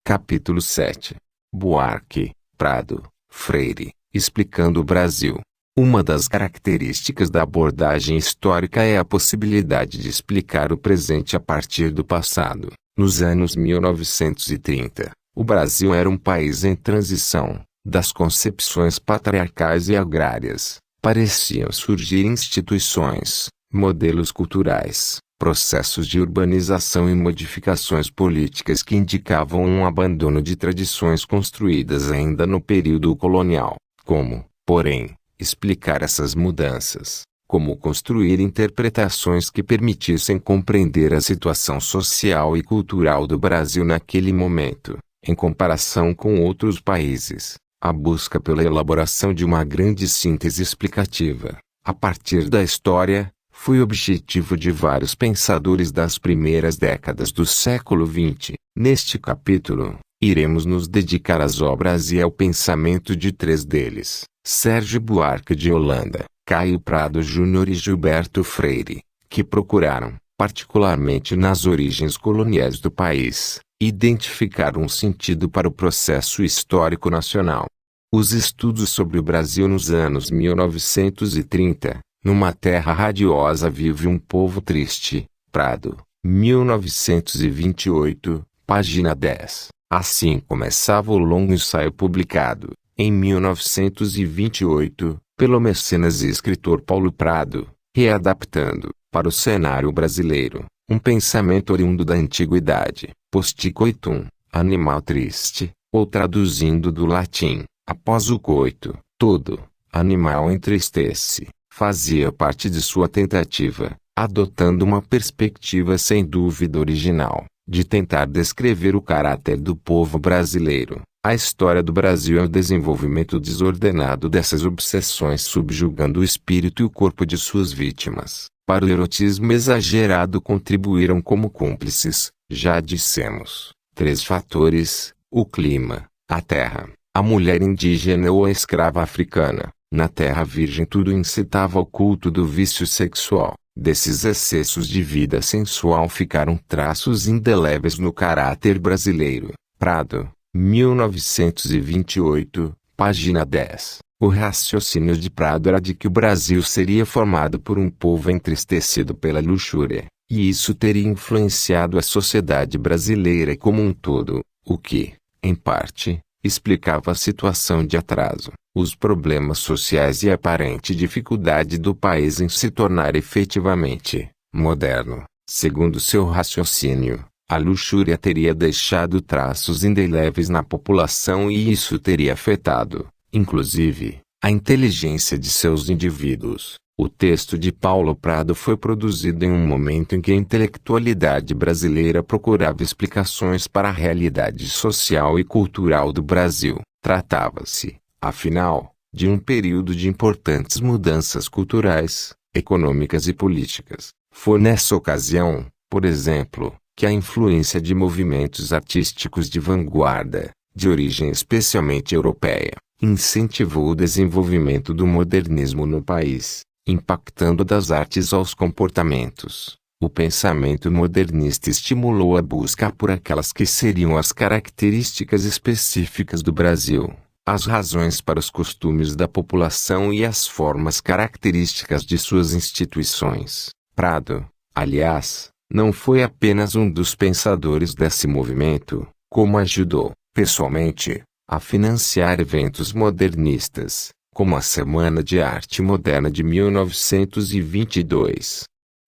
Capítulo 7. Buarque, Prado, Freire, explicando o Brasil. Uma das características da abordagem histórica é a possibilidade de explicar o presente a partir do passado. Nos anos 1930, o Brasil era um país em transição. Das concepções patriarcais e agrárias, pareciam surgir instituições, modelos culturais, processos de urbanização e modificações políticas que indicavam um abandono de tradições construídas ainda no período colonial. Como, porém, explicar essas mudanças? Como construir interpretações que permitissem compreender a situação social e cultural do Brasil naquele momento, em comparação com outros países? A busca pela elaboração de uma grande síntese explicativa, a partir da história, foi objetivo de vários pensadores das primeiras décadas do século XX. Neste capítulo, iremos nos dedicar às obras e ao pensamento de três deles: Sérgio Buarque de Holanda, Caio Prado Júnior e Gilberto Freire, que procuraram, particularmente nas origens coloniais do país, identificar um sentido para o processo histórico nacional. Os estudos sobre o Brasil nos anos 1930, numa terra radiosa vive um povo triste. Prado, 1928, página 10. Assim começava o longo ensaio publicado, em 1928, pelo mecenas e escritor Paulo Prado, readaptando, para o cenário brasileiro, um pensamento oriundo da antiguidade, post-coitum, animal triste, ou traduzindo do latim, após o coito, todo animal entristece, fazia parte de sua tentativa, adotando uma perspectiva sem dúvida original, de tentar descrever o caráter do povo brasileiro. A história do Brasil é o desenvolvimento desordenado dessas obsessões subjugando o espírito e o corpo de suas vítimas. Para o erotismo exagerado contribuíram como cúmplices, já dissemos, três fatores: o clima, a terra, a mulher indígena ou a escrava africana. Na terra virgem tudo incitava ao culto do vício sexual. Desses excessos de vida sensual ficaram traços indeléveis no caráter brasileiro. Prado, 1928, página 10. O raciocínio de Prado era de que o Brasil seria formado por um povo entristecido pela luxúria, e isso teria influenciado a sociedade brasileira como um todo, o que, em parte, explicava a situação de atraso, os problemas sociais e a aparente dificuldade do país em se tornar efetivamente moderno. Segundo seu raciocínio, a luxúria teria deixado traços indeléveis na população e isso teria afetado, inclusive, a inteligência de seus indivíduos. O texto de Paulo Prado foi produzido em um momento em que a intelectualidade brasileira procurava explicações para a realidade social e cultural do Brasil. Tratava-se, afinal, de um período de importantes mudanças culturais, econômicas e políticas. Foi nessa ocasião, por exemplo, que a influência de movimentos artísticos de vanguarda, de origem especialmente europeia, incentivou o desenvolvimento do modernismo no país, impactando das artes aos comportamentos. O pensamento modernista estimulou a busca por aquelas que seriam as características específicas do Brasil, as razões para os costumes da população e as formas características de suas instituições. Prado, aliás, não foi apenas um dos pensadores desse movimento, como ajudou, pessoalmente, a financiar eventos modernistas, como a Semana de Arte Moderna de 1922.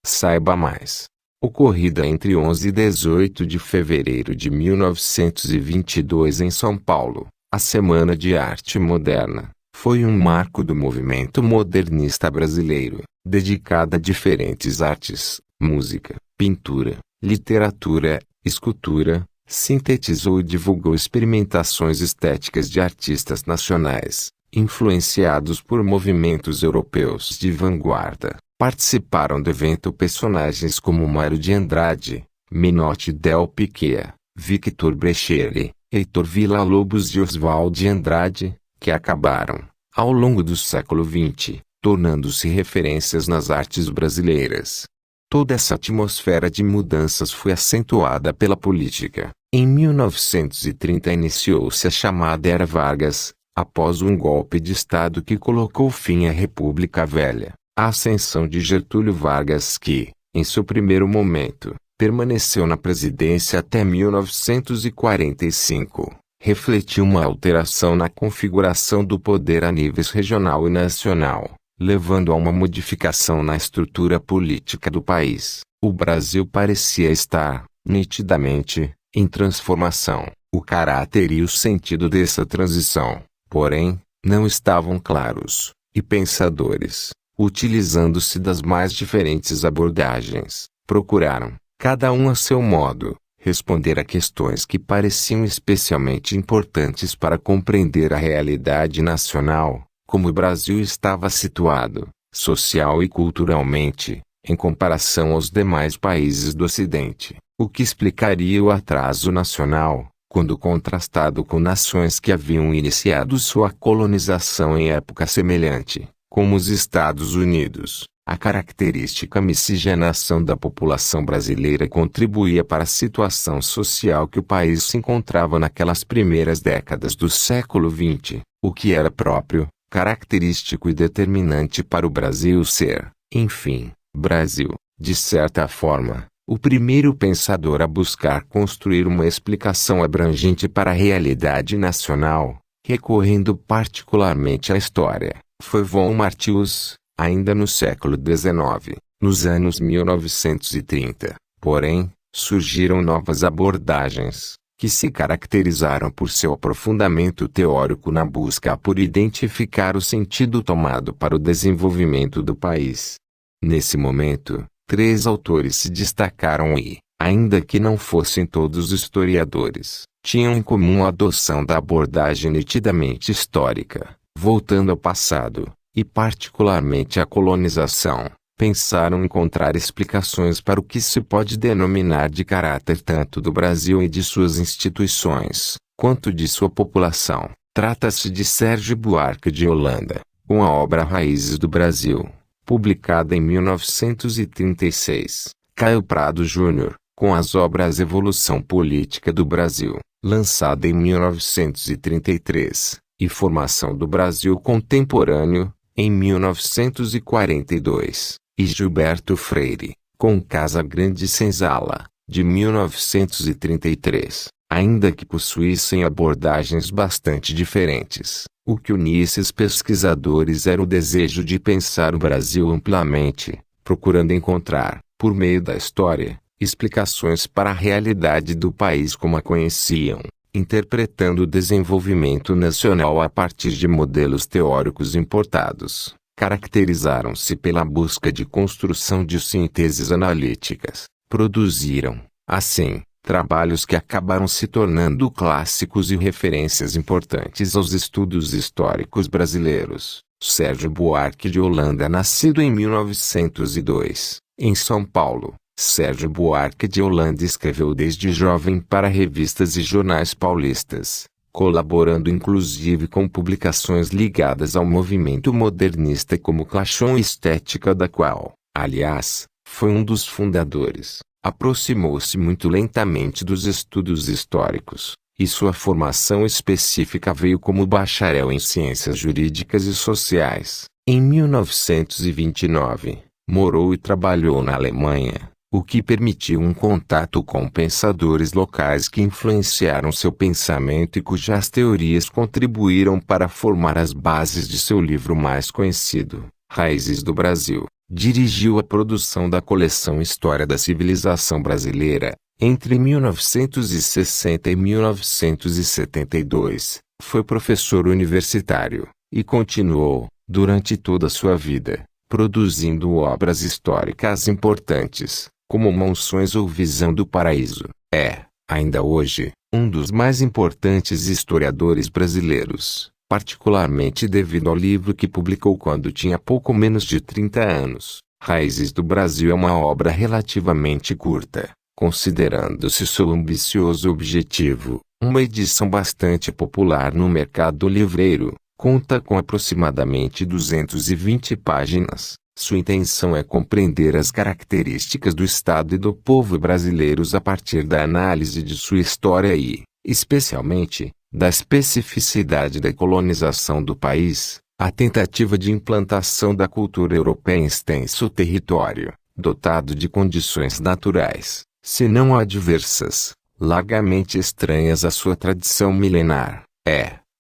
Saiba mais. Ocorrida entre 11 e 18 de fevereiro de 1922 em São Paulo, a Semana de Arte Moderna foi um marco do movimento modernista brasileiro, dedicada a diferentes artes, música, pintura, literatura, escultura, sintetizou e divulgou experimentações estéticas de artistas nacionais, influenciados por movimentos europeus de vanguarda. Participaram do evento personagens como Mário de Andrade, Menotti del Piquet, Victor Breccieri, Heitor Villa-Lobos e Oswald de Andrade, que acabaram, ao longo do século XX, tornando-se referências nas artes brasileiras. Toda essa atmosfera de mudanças foi acentuada pela política. Em 1930 iniciou-se a chamada Era Vargas, após um golpe de Estado que colocou fim à República Velha. A ascensão de Getúlio Vargas que, em seu primeiro momento, permaneceu na presidência até 1945, refletiu uma alteração na configuração do poder a níveis regional e nacional, levando a uma modificação na estrutura política do país. O Brasil parecia estar, nitidamente, em transformação. O caráter e o sentido dessa transição, porém, não estavam claros, e pensadores, utilizando-se das mais diferentes abordagens, procuraram, cada um a seu modo, responder a questões que pareciam especialmente importantes para compreender a realidade nacional, como o Brasil estava situado, social e culturalmente, em comparação aos demais países do Ocidente, o que explicaria o atraso nacional, quando contrastado com nações que haviam iniciado sua colonização em época semelhante, como os Estados Unidos. A característica miscigenação da população brasileira contribuía para a situação social que o país se encontrava naquelas primeiras décadas do século XX, o que era próprio, característico e determinante para o Brasil ser, enfim, Brasil, de certa forma, o primeiro pensador a buscar construir uma explicação abrangente para a realidade nacional, recorrendo particularmente à história, foi Von Martius. Ainda no século XIX, nos anos 1930, porém, surgiram novas abordagens, que se caracterizaram por seu aprofundamento teórico na busca por identificar o sentido tomado para o desenvolvimento do país. Nesse momento, 3 autores se destacaram e, ainda que não fossem todos historiadores, tinham em comum a adoção da abordagem nitidamente histórica, voltando ao passado, e particularmente à colonização, pensaram encontrar explicações para o que se pode denominar de caráter tanto do Brasil e de suas instituições, quanto de sua população. Trata-se de Sérgio Buarque de Holanda, com a obra Raízes do Brasil, publicada em 1936, Caio Prado Júnior, com as obras Evolução Política do Brasil, lançada em 1933, e Formação do Brasil Contemporâneo, em 1942, e Gilberto Freire, com Casa Grande Senzala, de 1933, ainda que possuíssem abordagens bastante diferentes. O que unia esses pesquisadores era o desejo de pensar o Brasil amplamente, procurando encontrar, por meio da história, explicações para a realidade do país como a conheciam, interpretando o desenvolvimento nacional a partir de modelos teóricos importados. Caracterizaram-se pela busca de construção de sínteses analíticas. Produziram, assim, trabalhos que acabaram se tornando clássicos e referências importantes aos estudos históricos brasileiros. Sérgio Buarque de Holanda, nascido em 1902, em São Paulo, Sérgio Buarque de Holanda escreveu desde jovem para revistas e jornais paulistas, colaborando inclusive com publicações ligadas ao movimento modernista como Clachon Estética, da qual, aliás, foi um dos fundadores. Aproximou-se muito lentamente dos estudos históricos, e sua formação específica veio como bacharel em Ciências Jurídicas e Sociais. Em 1929, morou e trabalhou na Alemanha, o que permitiu um contato com pensadores locais que influenciaram seu pensamento e cujas teorias contribuíram para formar as bases de seu livro mais conhecido, Raízes do Brasil. Dirigiu a produção da coleção História da Civilização Brasileira, entre 1960 e 1972. Foi professor universitário, e continuou, durante toda a sua vida, produzindo obras históricas importantes, como Monções ou Visão do Paraíso. É, ainda hoje, um dos mais importantes historiadores brasileiros, particularmente devido ao livro que publicou quando tinha pouco menos de 30 anos. Raízes do Brasil é uma obra relativamente curta, considerando-se seu ambicioso objetivo, uma edição bastante popular no mercado livreiro, conta com aproximadamente 220 páginas. Sua intenção é compreender as características do Estado e do povo brasileiros a partir da análise de sua história e, especialmente, da especificidade da colonização do país, a tentativa de implantação da cultura europeia em extenso território, dotado de condições naturais, se não adversas, largamente estranhas à sua tradição milenar,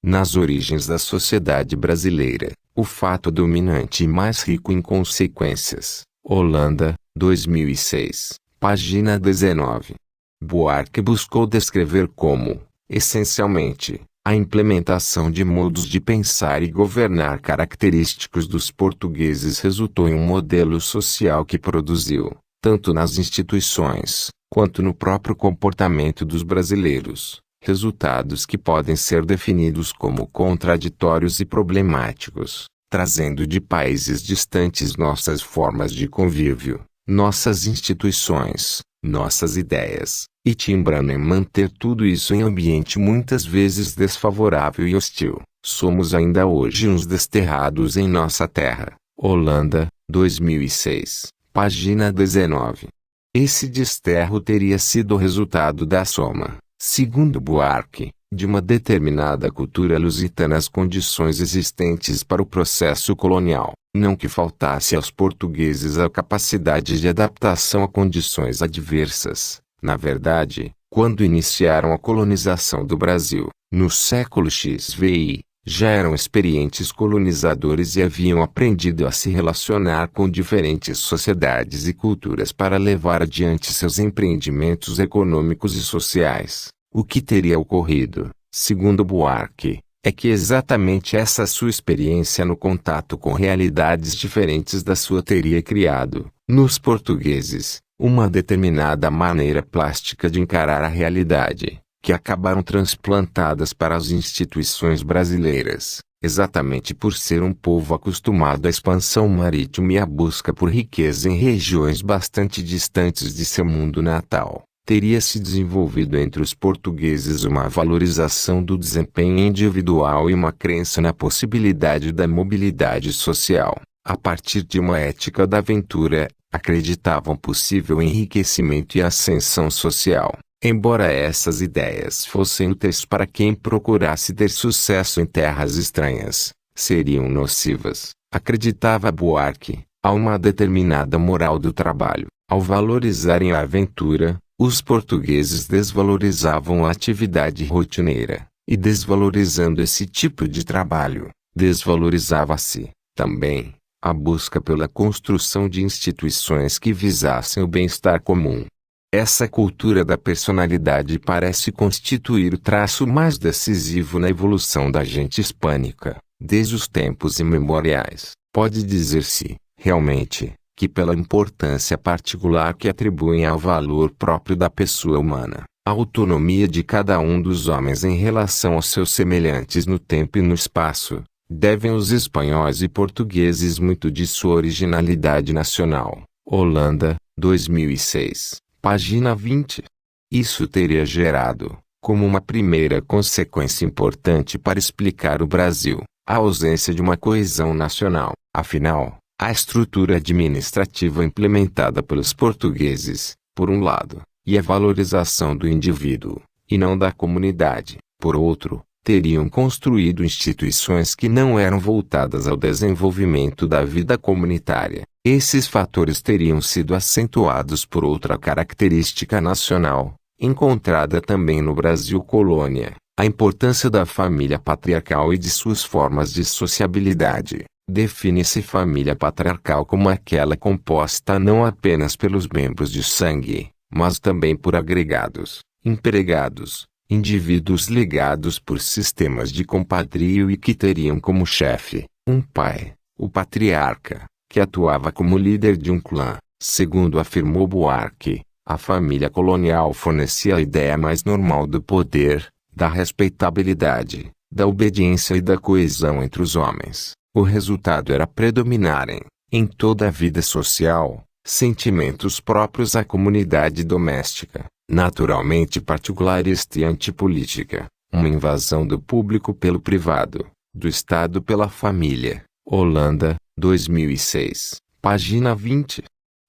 nas origens da sociedade brasileira, o fato dominante e mais rico em consequências. Holanda, 2006, página 19. Buarque buscou descrever como, essencialmente, a implementação de modos de pensar e governar característicos dos portugueses resultou em um modelo social que produziu, tanto nas instituições, quanto no próprio comportamento dos brasileiros, resultados que podem ser definidos como contraditórios e problemáticos, trazendo de países distantes nossas formas de convívio, nossas instituições, nossas ideias, e timbrando em manter tudo isso em ambiente muitas vezes desfavorável e hostil. Somos ainda hoje uns desterrados em nossa terra. Holanda, 2006, página 19. Esse desterro teria sido o resultado da soma, segundo Buarque, de uma determinada cultura lusitana às condições existentes para o processo colonial, não que faltasse aos portugueses a capacidade de adaptação a condições adversas. Na verdade, quando iniciaram a colonização do Brasil, no século XVI, já eram experientes colonizadores e haviam aprendido a se relacionar com diferentes sociedades e culturas para levar adiante seus empreendimentos econômicos e sociais. O que teria ocorrido, segundo Buarque, é que exatamente essa sua experiência no contato com realidades diferentes da sua teria criado, nos portugueses, uma determinada maneira plástica de encarar a realidade, que acabaram transplantadas para as instituições brasileiras, exatamente por ser um povo acostumado à expansão marítima e à busca por riqueza em regiões bastante distantes de seu mundo natal. Teria se desenvolvido entre os portugueses uma valorização do desempenho individual e uma crença na possibilidade da mobilidade social. A partir de uma ética da aventura, acreditavam possível enriquecimento e ascensão social. Embora essas ideias fossem úteis para quem procurasse ter sucesso em terras estranhas, seriam nocivas, acreditava Buarque, a uma determinada moral do trabalho. Ao valorizarem a aventura, os portugueses desvalorizavam a atividade rotineira, e desvalorizando esse tipo de trabalho, desvalorizava-se, também, a busca pela construção de instituições que visassem o bem-estar comum. Essa cultura da personalidade parece constituir o traço mais decisivo na evolução da gente hispânica, desde os tempos imemoriais. Pode dizer-se, realmente, que pela importância particular que atribuem ao valor próprio da pessoa humana, a autonomia de cada um dos homens em relação aos seus semelhantes no tempo e no espaço, devem os espanhóis e portugueses muito de sua originalidade nacional. Holanda, 2006, página 20. Isso teria gerado, como uma primeira consequência importante para explicar o Brasil, a ausência de uma coesão nacional. Afinal, a estrutura administrativa implementada pelos portugueses, por um lado, e a valorização do indivíduo, e não da comunidade, por outro, teriam construído instituições que não eram voltadas ao desenvolvimento da vida comunitária. Esses fatores teriam sido acentuados por outra característica nacional, encontrada também no Brasil colônia, a importância da família patriarcal e de suas formas de sociabilidade. Define-se família patriarcal como aquela composta não apenas pelos membros de sangue, mas também por agregados, empregados, indivíduos ligados por sistemas de compadrio e que teriam como chefe, um pai, o patriarca, que atuava como líder de um clã. Segundo afirmou Buarque, a família colonial fornecia a ideia mais normal do poder, da respeitabilidade, da obediência e da coesão entre os homens. O resultado era predominarem, em toda a vida social, sentimentos próprios à comunidade doméstica, naturalmente particularista e antipolítica, uma invasão do público pelo privado, do Estado pela família. Holanda, 2006, Página 20.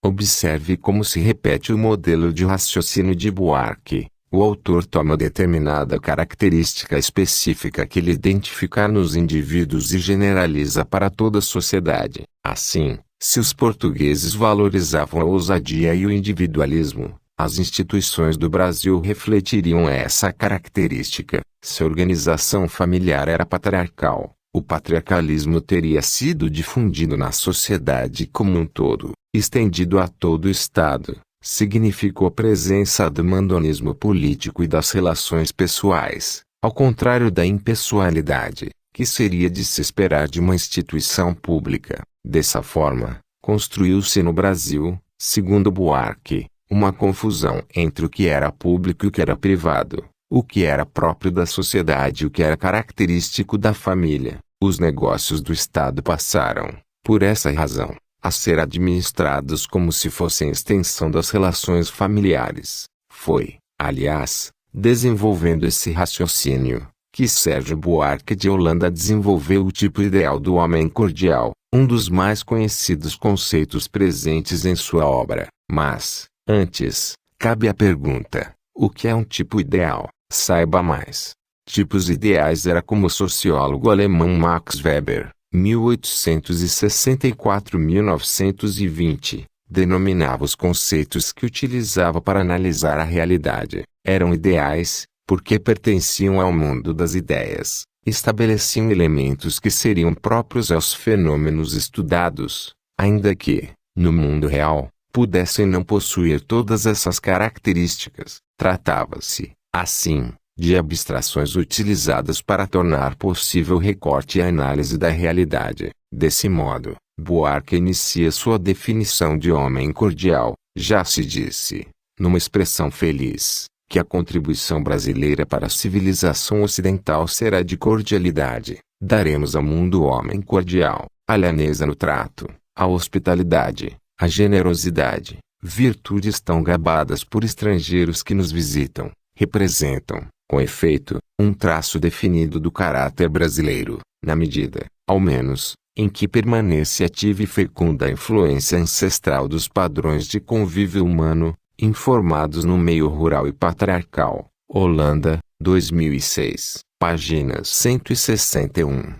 Observe como se repete o modelo de raciocínio de Buarque. O autor toma determinada característica específica que lhe identifica nos indivíduos e generaliza para toda a sociedade. Assim, se os portugueses valorizavam a ousadia e o individualismo, as instituições do Brasil refletiriam essa característica. Se a organização familiar era patriarcal, o patriarcalismo teria sido difundido na sociedade como um todo, estendido a todo o Estado. Significou a presença do mandonismo político e das relações pessoais, ao contrário da impessoalidade, que seria de se esperar de uma instituição pública. Dessa forma, construiu-se no Brasil, segundo Buarque, uma confusão entre o que era público e o que era privado, o que era próprio da sociedade e o que era característico da família. Os negócios do Estado passaram, por essa razão, a ser administrados como se fossem extensão das relações familiares. Foi, aliás, desenvolvendo esse raciocínio, que Sérgio Buarque de Holanda desenvolveu o tipo ideal do homem cordial, um dos mais conhecidos conceitos presentes em sua obra. Mas, antes, cabe a pergunta: o que é um tipo ideal? Saiba mais. Tipos ideais era como o sociólogo alemão Max Weber, 1864-1920, denominava os conceitos que utilizava para analisar a realidade. Eram ideais, porque pertenciam ao mundo das ideias, estabeleciam elementos que seriam próprios aos fenômenos estudados, ainda que, no mundo real, pudessem não possuir todas essas características. Tratava-se, assim, de abstrações utilizadas para tornar possível o recorte e a análise da realidade. Desse modo, Buarque inicia sua definição de homem cordial. Já se disse, numa expressão feliz, que a contribuição brasileira para a civilização ocidental será de cordialidade. Daremos ao mundo o homem cordial, a lhaneza no trato, a hospitalidade, a generosidade, virtudes tão gabadas por estrangeiros que nos visitam, representam, com efeito, um traço definido do caráter brasileiro, na medida, ao menos, em que permanece ativa e fecunda a influência ancestral dos padrões de convívio humano, informados no meio rural e patriarcal. Holanda, 2006, páginas 161.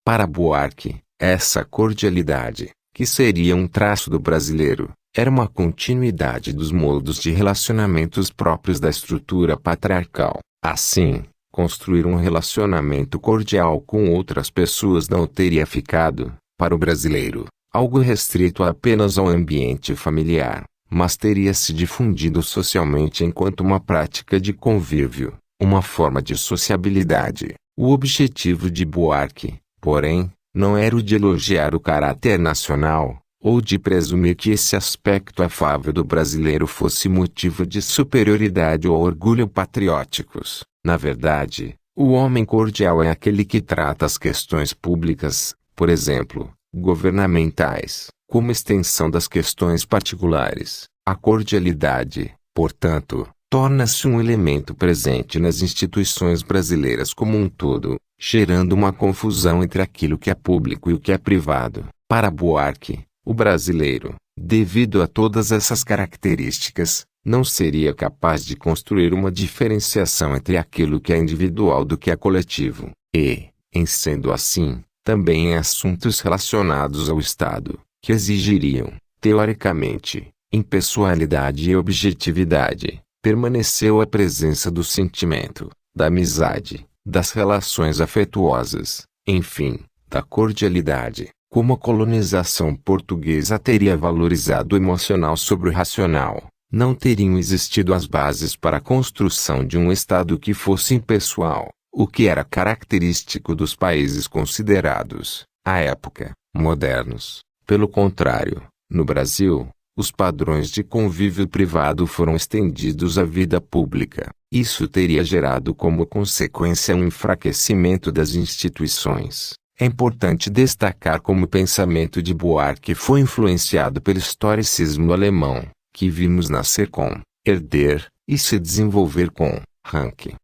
Para Buarque, essa cordialidade, que seria um traço do brasileiro, era uma continuidade dos modos de relacionamentos próprios da estrutura patriarcal. Assim, construir um relacionamento cordial com outras pessoas não teria ficado, para o brasileiro, algo restrito apenas ao ambiente familiar, mas teria se difundido socialmente enquanto uma prática de convívio, uma forma de sociabilidade. O objetivo de Buarque, porém, não era o de elogiar o caráter nacional, ou de presumir que esse aspecto afável do brasileiro fosse motivo de superioridade ou orgulho patrióticos. Na verdade, o homem cordial é aquele que trata as questões públicas, por exemplo, governamentais, como extensão das questões particulares. A cordialidade, portanto, torna-se um elemento presente nas instituições brasileiras como um todo, gerando uma confusão entre aquilo que é público e o que é privado. Para Buarque, o brasileiro, devido a todas essas características, não seria capaz de construir uma diferenciação entre aquilo que é individual do que é coletivo, e, em sendo assim, também em assuntos relacionados ao Estado, que exigiriam, teoricamente, impessoalidade e objetividade, permaneceu a presença do sentimento, da amizade, das relações afetuosas, enfim, da cordialidade. Como a colonização portuguesa teria valorizado o emocional sobre o racional, não teriam existido as bases para a construção de um Estado que fosse impessoal, o que era característico dos países considerados, à época, modernos. Pelo contrário, no Brasil, os padrões de convívio privado foram estendidos à vida pública. Isso teria gerado como consequência um enfraquecimento das instituições. É importante destacar como o pensamento de Buarque foi influenciado pelo historicismo alemão, que vimos nascer com Herder e se desenvolver com Ranke.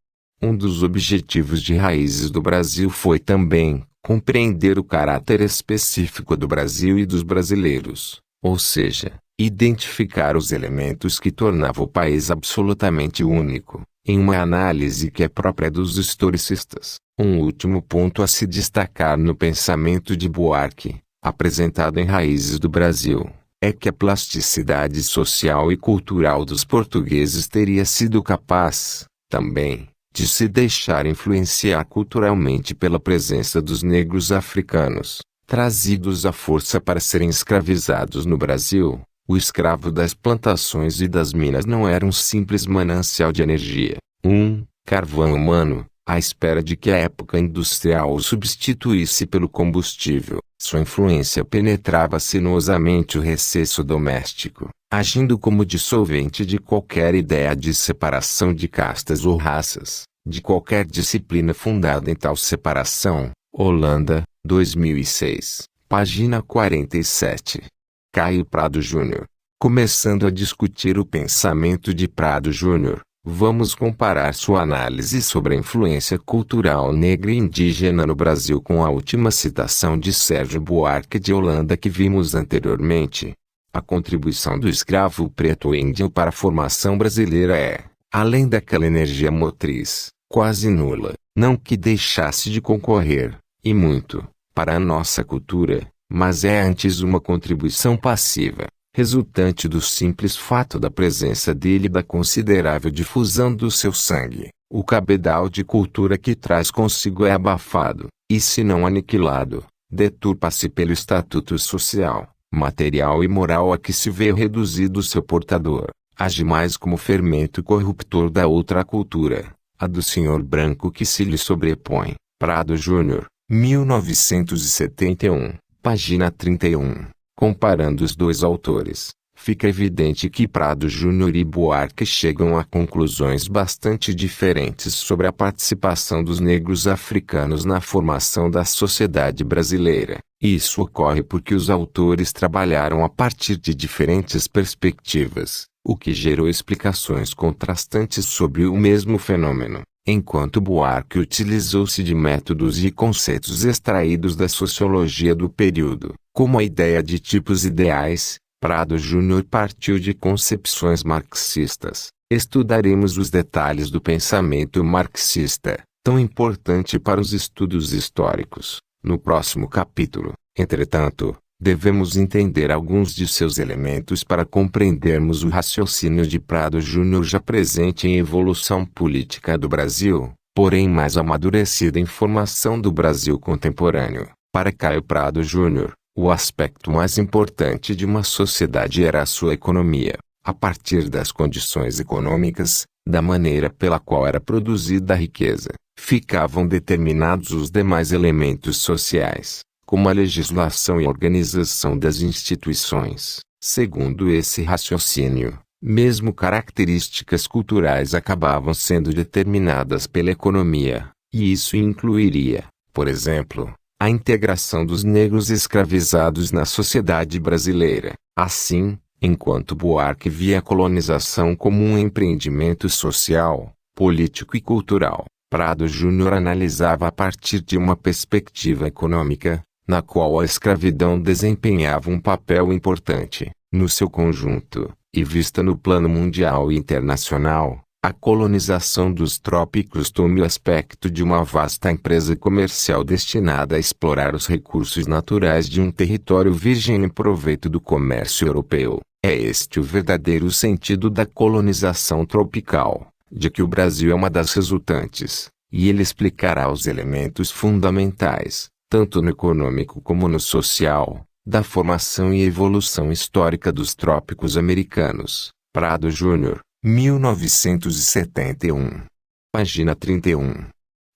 Um dos objetivos de raízes do Brasil foi também compreender o caráter específico do Brasil e dos brasileiros, ou seja, identificar os elementos que tornavam o país absolutamente único, em uma análise que é própria dos historicistas. Um último ponto a se destacar no pensamento de Buarque, apresentado em Raízes do Brasil, é que a plasticidade social e cultural dos portugueses teria sido capaz, também, de se deixar influenciar culturalmente pela presença dos negros africanos, trazidos à força para serem escravizados no Brasil. O escravo das plantações e das minas não era um simples manancial de energia, carvão humano, à espera de que a época industrial o substituísse pelo combustível. Sua influência penetrava sinuosamente o recesso doméstico, agindo como dissolvente de qualquer ideia de separação de castas ou raças, de qualquer disciplina fundada em tal separação. Holanda, 2006, página 47. Caio Prado Júnior. Começando a discutir o pensamento de Prado Júnior, vamos comparar sua análise sobre a influência cultural negra e indígena no Brasil com a última citação de Sérgio Buarque de Holanda que vimos anteriormente. A contribuição do escravo preto índio para a formação brasileira é, além daquela energia motriz, quase nula, não que deixasse de concorrer, e muito, para a nossa cultura, mas é antes uma contribuição passiva, resultante do simples fato da presença dele e da considerável difusão do seu sangue. O cabedal de cultura que traz consigo é abafado, e se não aniquilado, deturpa-se pelo estatuto social, material e moral a que se vê reduzido seu portador. Age mais como fermento corruptor da outra cultura, a do senhor branco que se lhe sobrepõe. Prado Júnior, 1971, página 31. Comparando os dois autores, fica evidente que Prado Júnior e Buarque chegam a conclusões bastante diferentes sobre a participação dos negros africanos na formação da sociedade brasileira. Isso ocorre porque os autores trabalharam a partir de diferentes perspectivas, o que gerou explicações contrastantes sobre o mesmo fenômeno. Enquanto Buarque utilizou-se de métodos e conceitos extraídos da sociologia do período, como a ideia de tipos ideais, Prado Júnior partiu de concepções marxistas. Estudaremos os detalhes do pensamento marxista, tão importante para os estudos históricos, no próximo capítulo. Entretanto, devemos entender alguns de seus elementos para compreendermos o raciocínio de Prado Júnior já presente em evolução política do Brasil, porém mais amadurecida em formação do Brasil contemporâneo. Para Caio Prado Júnior, o aspecto mais importante de uma sociedade era a sua economia, a partir das condições econômicas, da maneira pela qual era produzida a riqueza, ficavam determinados os demais elementos sociais, como a legislação e a organização das instituições. Segundo esse raciocínio, mesmo características culturais acabavam sendo determinadas pela economia, e isso incluiria, por exemplo, a integração dos negros escravizados na sociedade brasileira. Assim, enquanto Buarque via a colonização como um empreendimento social, político e cultural, Prado Júnior analisava a partir de uma perspectiva econômica, na qual a escravidão desempenhava um papel importante, no seu conjunto, e vista no plano mundial e internacional, a colonização dos trópicos toma o aspecto de uma vasta empresa comercial destinada a explorar os recursos naturais de um território virgem em proveito do comércio europeu. É este o verdadeiro sentido da colonização tropical, de que o Brasil é uma das resultantes, e ele explicará os elementos fundamentais, tanto no econômico como no social, da formação e evolução histórica dos trópicos americanos. Prado Júnior, 1971. Página 31.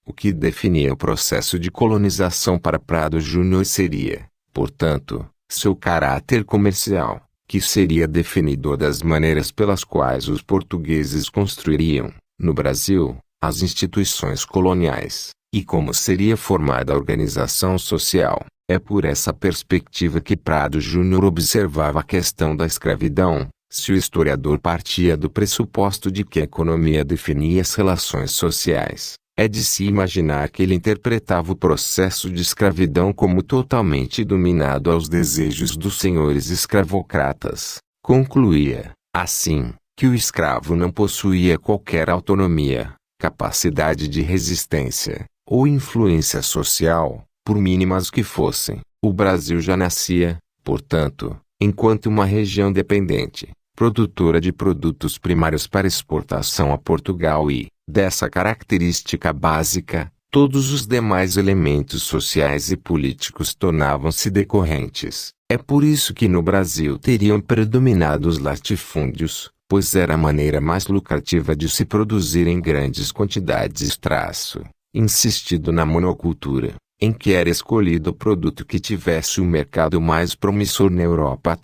O que definia o processo de colonização para Prado Júnior seria, portanto, seu caráter comercial, que seria definidor das maneiras pelas quais os portugueses construiriam, no Brasil, as instituições coloniais, e como seria formada a organização social. É por essa perspectiva que Prado Júnior observava a questão da escravidão. Se o historiador partia do pressuposto de que a economia definia as relações sociais, É de se imaginar que ele interpretava o processo de escravidão como totalmente dominado aos desejos dos senhores escravocratas. Concluía, assim, que o escravo não possuía qualquer autonomia, capacidade de resistência, ou influência social, por mínimas que fossem. O Brasil já nascia, portanto, enquanto uma região dependente, produtora de produtos primários para exportação a Portugal e, dessa característica básica, todos os demais elementos sociais e políticos tornavam-se decorrentes. É por isso que no Brasil teriam predominado os latifúndios, pois era a maneira mais lucrativa de se produzir em grandes quantidades. Insistido na monocultura, em que era escolhido o produto que tivesse o mercado mais promissor na Europa.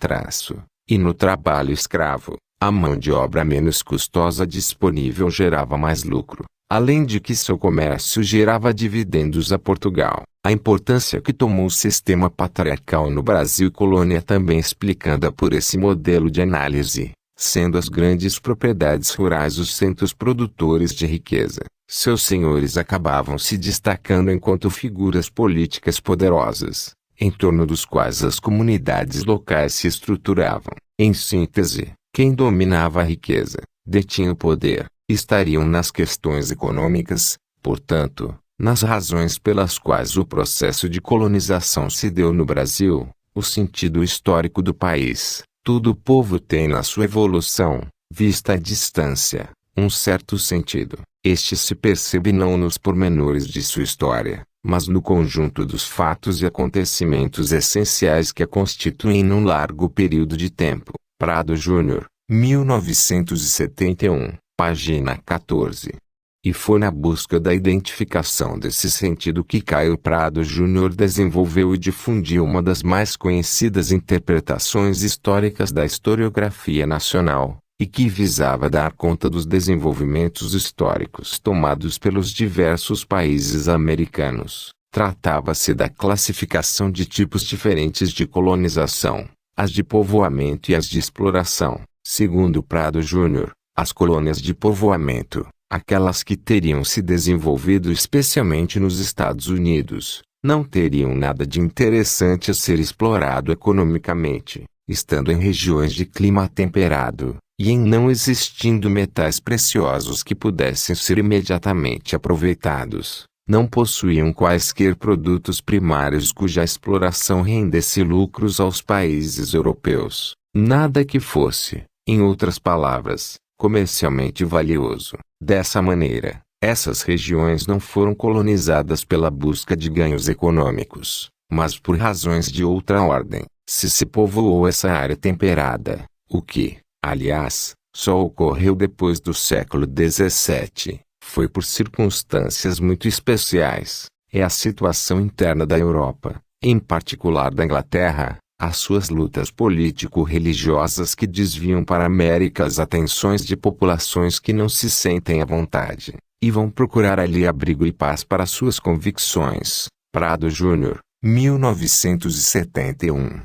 E no trabalho escravo, a mão de obra menos custosa disponível gerava mais lucro, além de que seu comércio gerava dividendos a Portugal. A importância que tomou o sistema patriarcal no Brasil colônia também explicada por esse modelo de análise, sendo as grandes propriedades rurais os centros produtores de riqueza. Seus senhores acabavam se destacando enquanto figuras políticas poderosas, em torno dos quais as comunidades locais se estruturavam. Em síntese, quem dominava a riqueza, detinha o poder, estariam nas questões econômicas, portanto, nas razões pelas quais o processo de colonização se deu no Brasil, o sentido histórico do país. Todo povo tem na sua evolução, vista à distância, um certo sentido. Este se percebe não nos pormenores de sua história, mas no conjunto dos fatos e acontecimentos essenciais que a constituem num largo período de tempo. Prado Júnior, 1971, página 14. E foi na busca da identificação desse sentido que Caio Prado Júnior desenvolveu e difundiu uma das mais conhecidas interpretações históricas da historiografia nacional, e que visava dar conta dos desenvolvimentos históricos tomados pelos diversos países americanos. Tratava-se da classificação de tipos diferentes de colonização, as de povoamento e as de exploração. Segundo Prado Júnior, as colônias de povoamento, aquelas que teriam se desenvolvido especialmente nos Estados Unidos, não teriam nada de interessante a ser explorado economicamente, estando em regiões de clima temperado, e em não existindo metais preciosos que pudessem ser imediatamente aproveitados, não possuíam quaisquer produtos primários cuja exploração rendesse lucros aos países europeus, nada que fosse, em outras palavras, comercialmente valioso. Dessa maneira, essas regiões não foram colonizadas pela busca de ganhos econômicos, mas por razões de outra ordem. Se povoou essa área temperada, o que, aliás, só ocorreu depois do século XVII, foi por circunstâncias muito especiais. É a situação interna da Europa, em particular da Inglaterra, as suas lutas político-religiosas que desviam para a América as atenções de populações que não se sentem à vontade, e vão procurar ali abrigo e paz para suas convicções. Prado Júnior, 1971.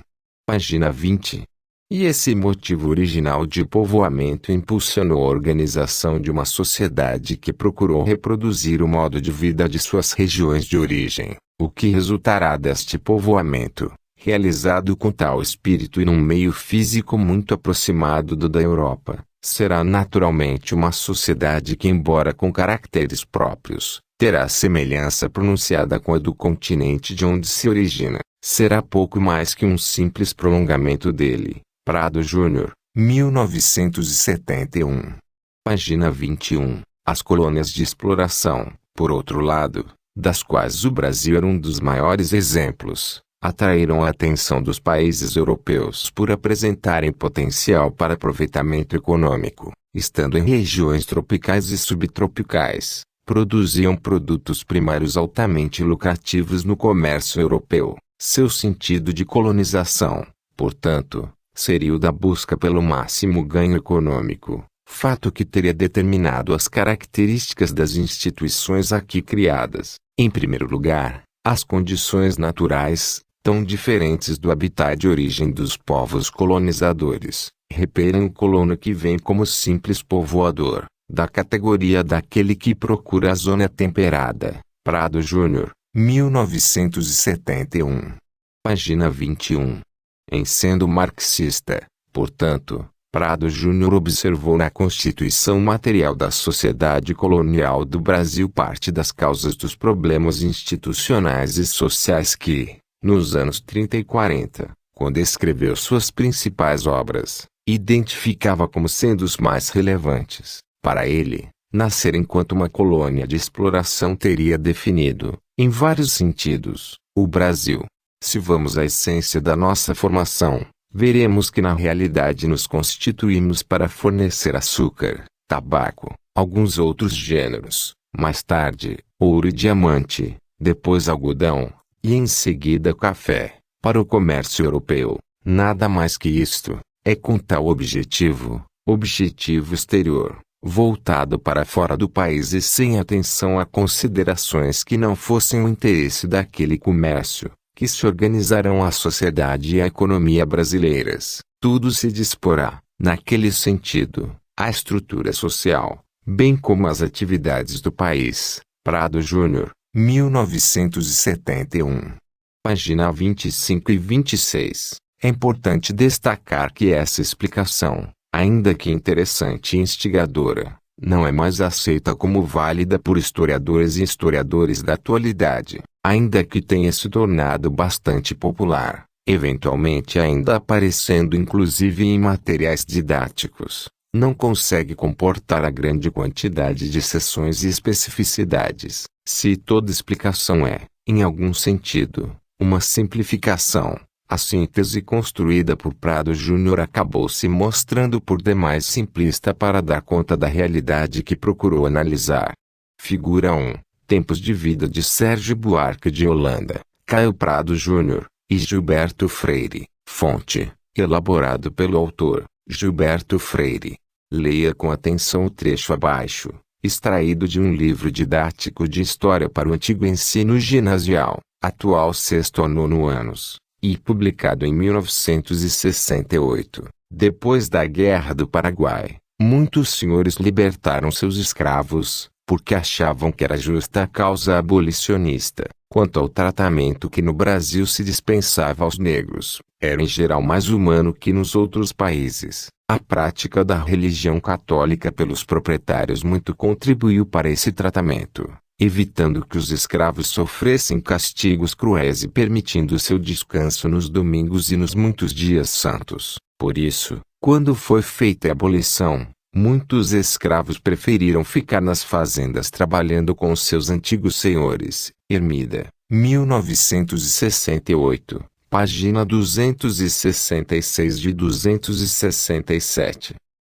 Página 20. E esse motivo original de povoamento impulsionou a organização de uma sociedade que procurou reproduzir o modo de vida de suas regiões de origem. O que resultará deste povoamento, realizado com tal espírito e num meio físico muito aproximado do da Europa, será naturalmente uma sociedade que, embora com caracteres próprios, terá semelhança pronunciada com a do continente de onde se origina. Será pouco mais que um simples prolongamento dele. Prado Júnior, 1971. Página 21. As colônias de exploração, por outro lado, das quais o Brasil era um dos maiores exemplos, atraíram a atenção dos países europeus por apresentarem potencial para aproveitamento econômico. Estando em regiões tropicais e subtropicais, produziam produtos primários altamente lucrativos no comércio europeu. Seu sentido de colonização, portanto, seria o da busca pelo máximo ganho econômico, fato que teria determinado as características das instituições aqui criadas. Em primeiro lugar, as condições naturais, tão diferentes do habitat de origem dos povos colonizadores, repelem o colono que vem como simples povoador, da categoria daquele que procura a zona temperada. Prado Júnior, 1971. Página 21. Em sendo marxista, portanto, Prado Júnior observou na constituição material da sociedade colonial do Brasil parte das causas dos problemas institucionais e sociais que, nos anos 30 e 40, quando escreveu suas principais obras, identificava como sendo os mais relevantes. Para ele, nascer enquanto uma colônia de exploração teria definido, em vários sentidos, o Brasil. Se vamos à essência da nossa formação, veremos que na realidade nos constituímos para fornecer açúcar, tabaco, alguns outros gêneros, mais tarde, ouro e diamante, depois algodão, e em seguida café, para o comércio europeu. Nada mais que isto. É com tal objetivo exterior, voltado para fora do país e sem atenção a considerações que não fossem o interesse daquele comércio, que se organizarão a sociedade e a economia brasileiras. Tudo se disporá, naquele sentido, a estrutura social, bem como as atividades do país. Prado Júnior, 1971. Página 25 e 26. É importante destacar que essa explicação, ainda que interessante e instigadora, não é mais aceita como válida por historiadores e historiadores da atualidade, ainda que tenha se tornado bastante popular, eventualmente ainda aparecendo inclusive em materiais didáticos. Não consegue comportar a grande quantidade de seções e especificidades. Se toda explicação é, em algum sentido, uma simplificação, a síntese construída por Prado Júnior acabou se mostrando por demais simplista para dar conta da realidade que procurou analisar. Figura 1. Tempos de vida de Sérgio Buarque de Holanda, Caio Prado Júnior e Gilberto Freire. Fonte: elaborado pelo autor, Gilberto Freire. Leia com atenção o trecho abaixo, extraído de um livro didático de História para o Antigo Ensino Ginasial, atual 6º a 9º anos, e publicado em 1968. Depois da Guerra do Paraguai, muitos senhores libertaram seus escravos, porque achavam que era justa a causa abolicionista. Quanto ao tratamento que no Brasil se dispensava aos negros, era em geral mais humano que nos outros países. A prática da religião católica pelos proprietários muito contribuiu para esse tratamento, evitando que os escravos sofressem castigos cruéis e permitindo seu descanso nos domingos e nos muitos dias santos. Por isso, quando foi feita a abolição, muitos escravos preferiram ficar nas fazendas trabalhando com os seus antigos senhores. Hermida, 1968, página 266 de 267.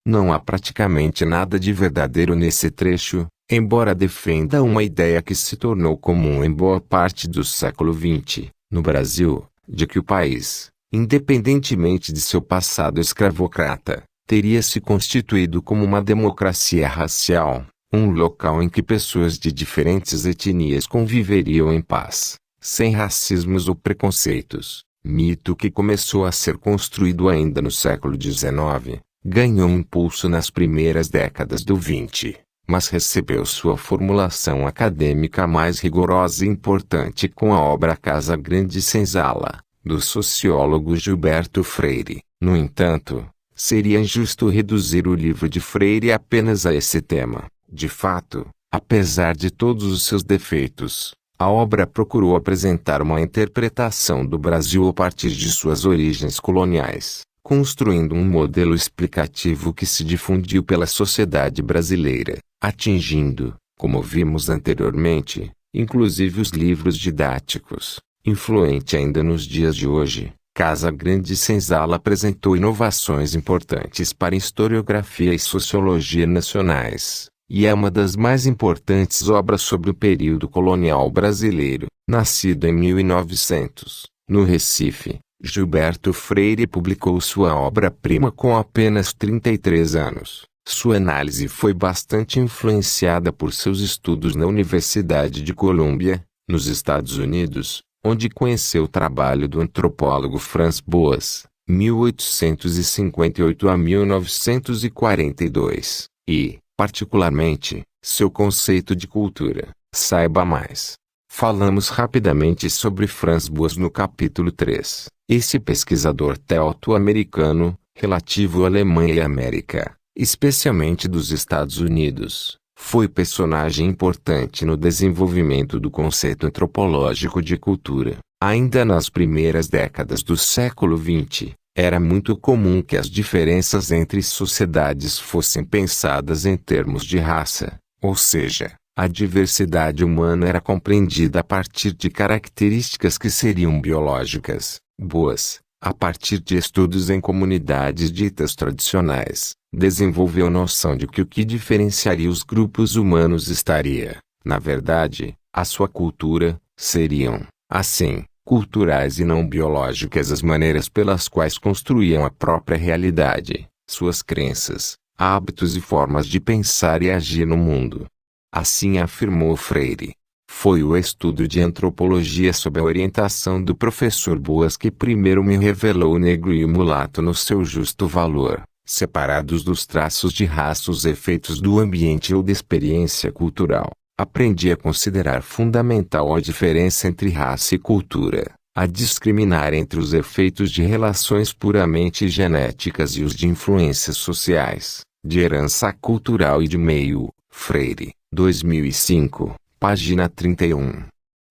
Não há praticamente nada de verdadeiro nesse trecho, embora defenda uma ideia que se tornou comum em boa parte do século XX, no Brasil, de que o país, independentemente de seu passado escravocrata, teria se constituído como uma democracia racial, um local em que pessoas de diferentes etnias conviveriam em paz, sem racismos ou preconceitos. Mito que começou a ser construído ainda no século XIX, ganhou um impulso nas primeiras décadas do XX, mas recebeu sua formulação acadêmica mais rigorosa e importante com a obra Casa Grande Senzala, do sociólogo Gilberto Freire. No entanto, seria injusto reduzir o livro de Freire apenas a esse tema. De fato, apesar de todos os seus defeitos, a obra procurou apresentar uma interpretação do Brasil a partir de suas origens coloniais, construindo um modelo explicativo que se difundiu pela sociedade brasileira, atingindo, como vimos anteriormente, inclusive os livros didáticos. Influente ainda nos dias de hoje, Casa Grande Senzala apresentou inovações importantes para historiografia e sociologia nacionais, e é uma das mais importantes obras sobre o período colonial brasileiro. Nascido em 1900, no Recife, Gilberto Freire publicou sua obra-prima com apenas 33 anos. Sua análise foi bastante influenciada por seus estudos na Universidade de Colômbia, nos Estados Unidos, onde conheceu o trabalho do antropólogo Franz Boas, 1858 a 1942, e, particularmente, seu conceito de cultura. Saiba mais. Falamos rapidamente sobre Franz Boas no capítulo 3. Esse pesquisador teuto-americano, relativo à Alemanha e América, especialmente dos Estados Unidos, foi personagem importante no desenvolvimento do conceito antropológico de cultura. Ainda nas primeiras décadas do século XX, era muito comum que as diferenças entre sociedades fossem pensadas em termos de raça, ou seja, a diversidade humana era compreendida a partir de características que seriam biológicas. Boas, a partir de estudos em comunidades ditas tradicionais, desenvolveu a noção de que o que diferenciaria os grupos humanos estaria, na verdade, a sua cultura. Seriam, assim, culturais e não biológicas as maneiras pelas quais construíam a própria realidade, suas crenças, hábitos e formas de pensar e agir no mundo. Assim afirmou Freire. Foi o estudo de antropologia sob a orientação do professor Boas que primeiro me revelou o negro e o mulato no seu justo valor, separados dos traços de raça, os efeitos do ambiente ou da experiência cultural. Aprendi a considerar fundamental a diferença entre raça e cultura, a discriminar entre os efeitos de relações puramente genéticas e os de influências sociais, de herança cultural e de meio. Freire, 2005, página 31.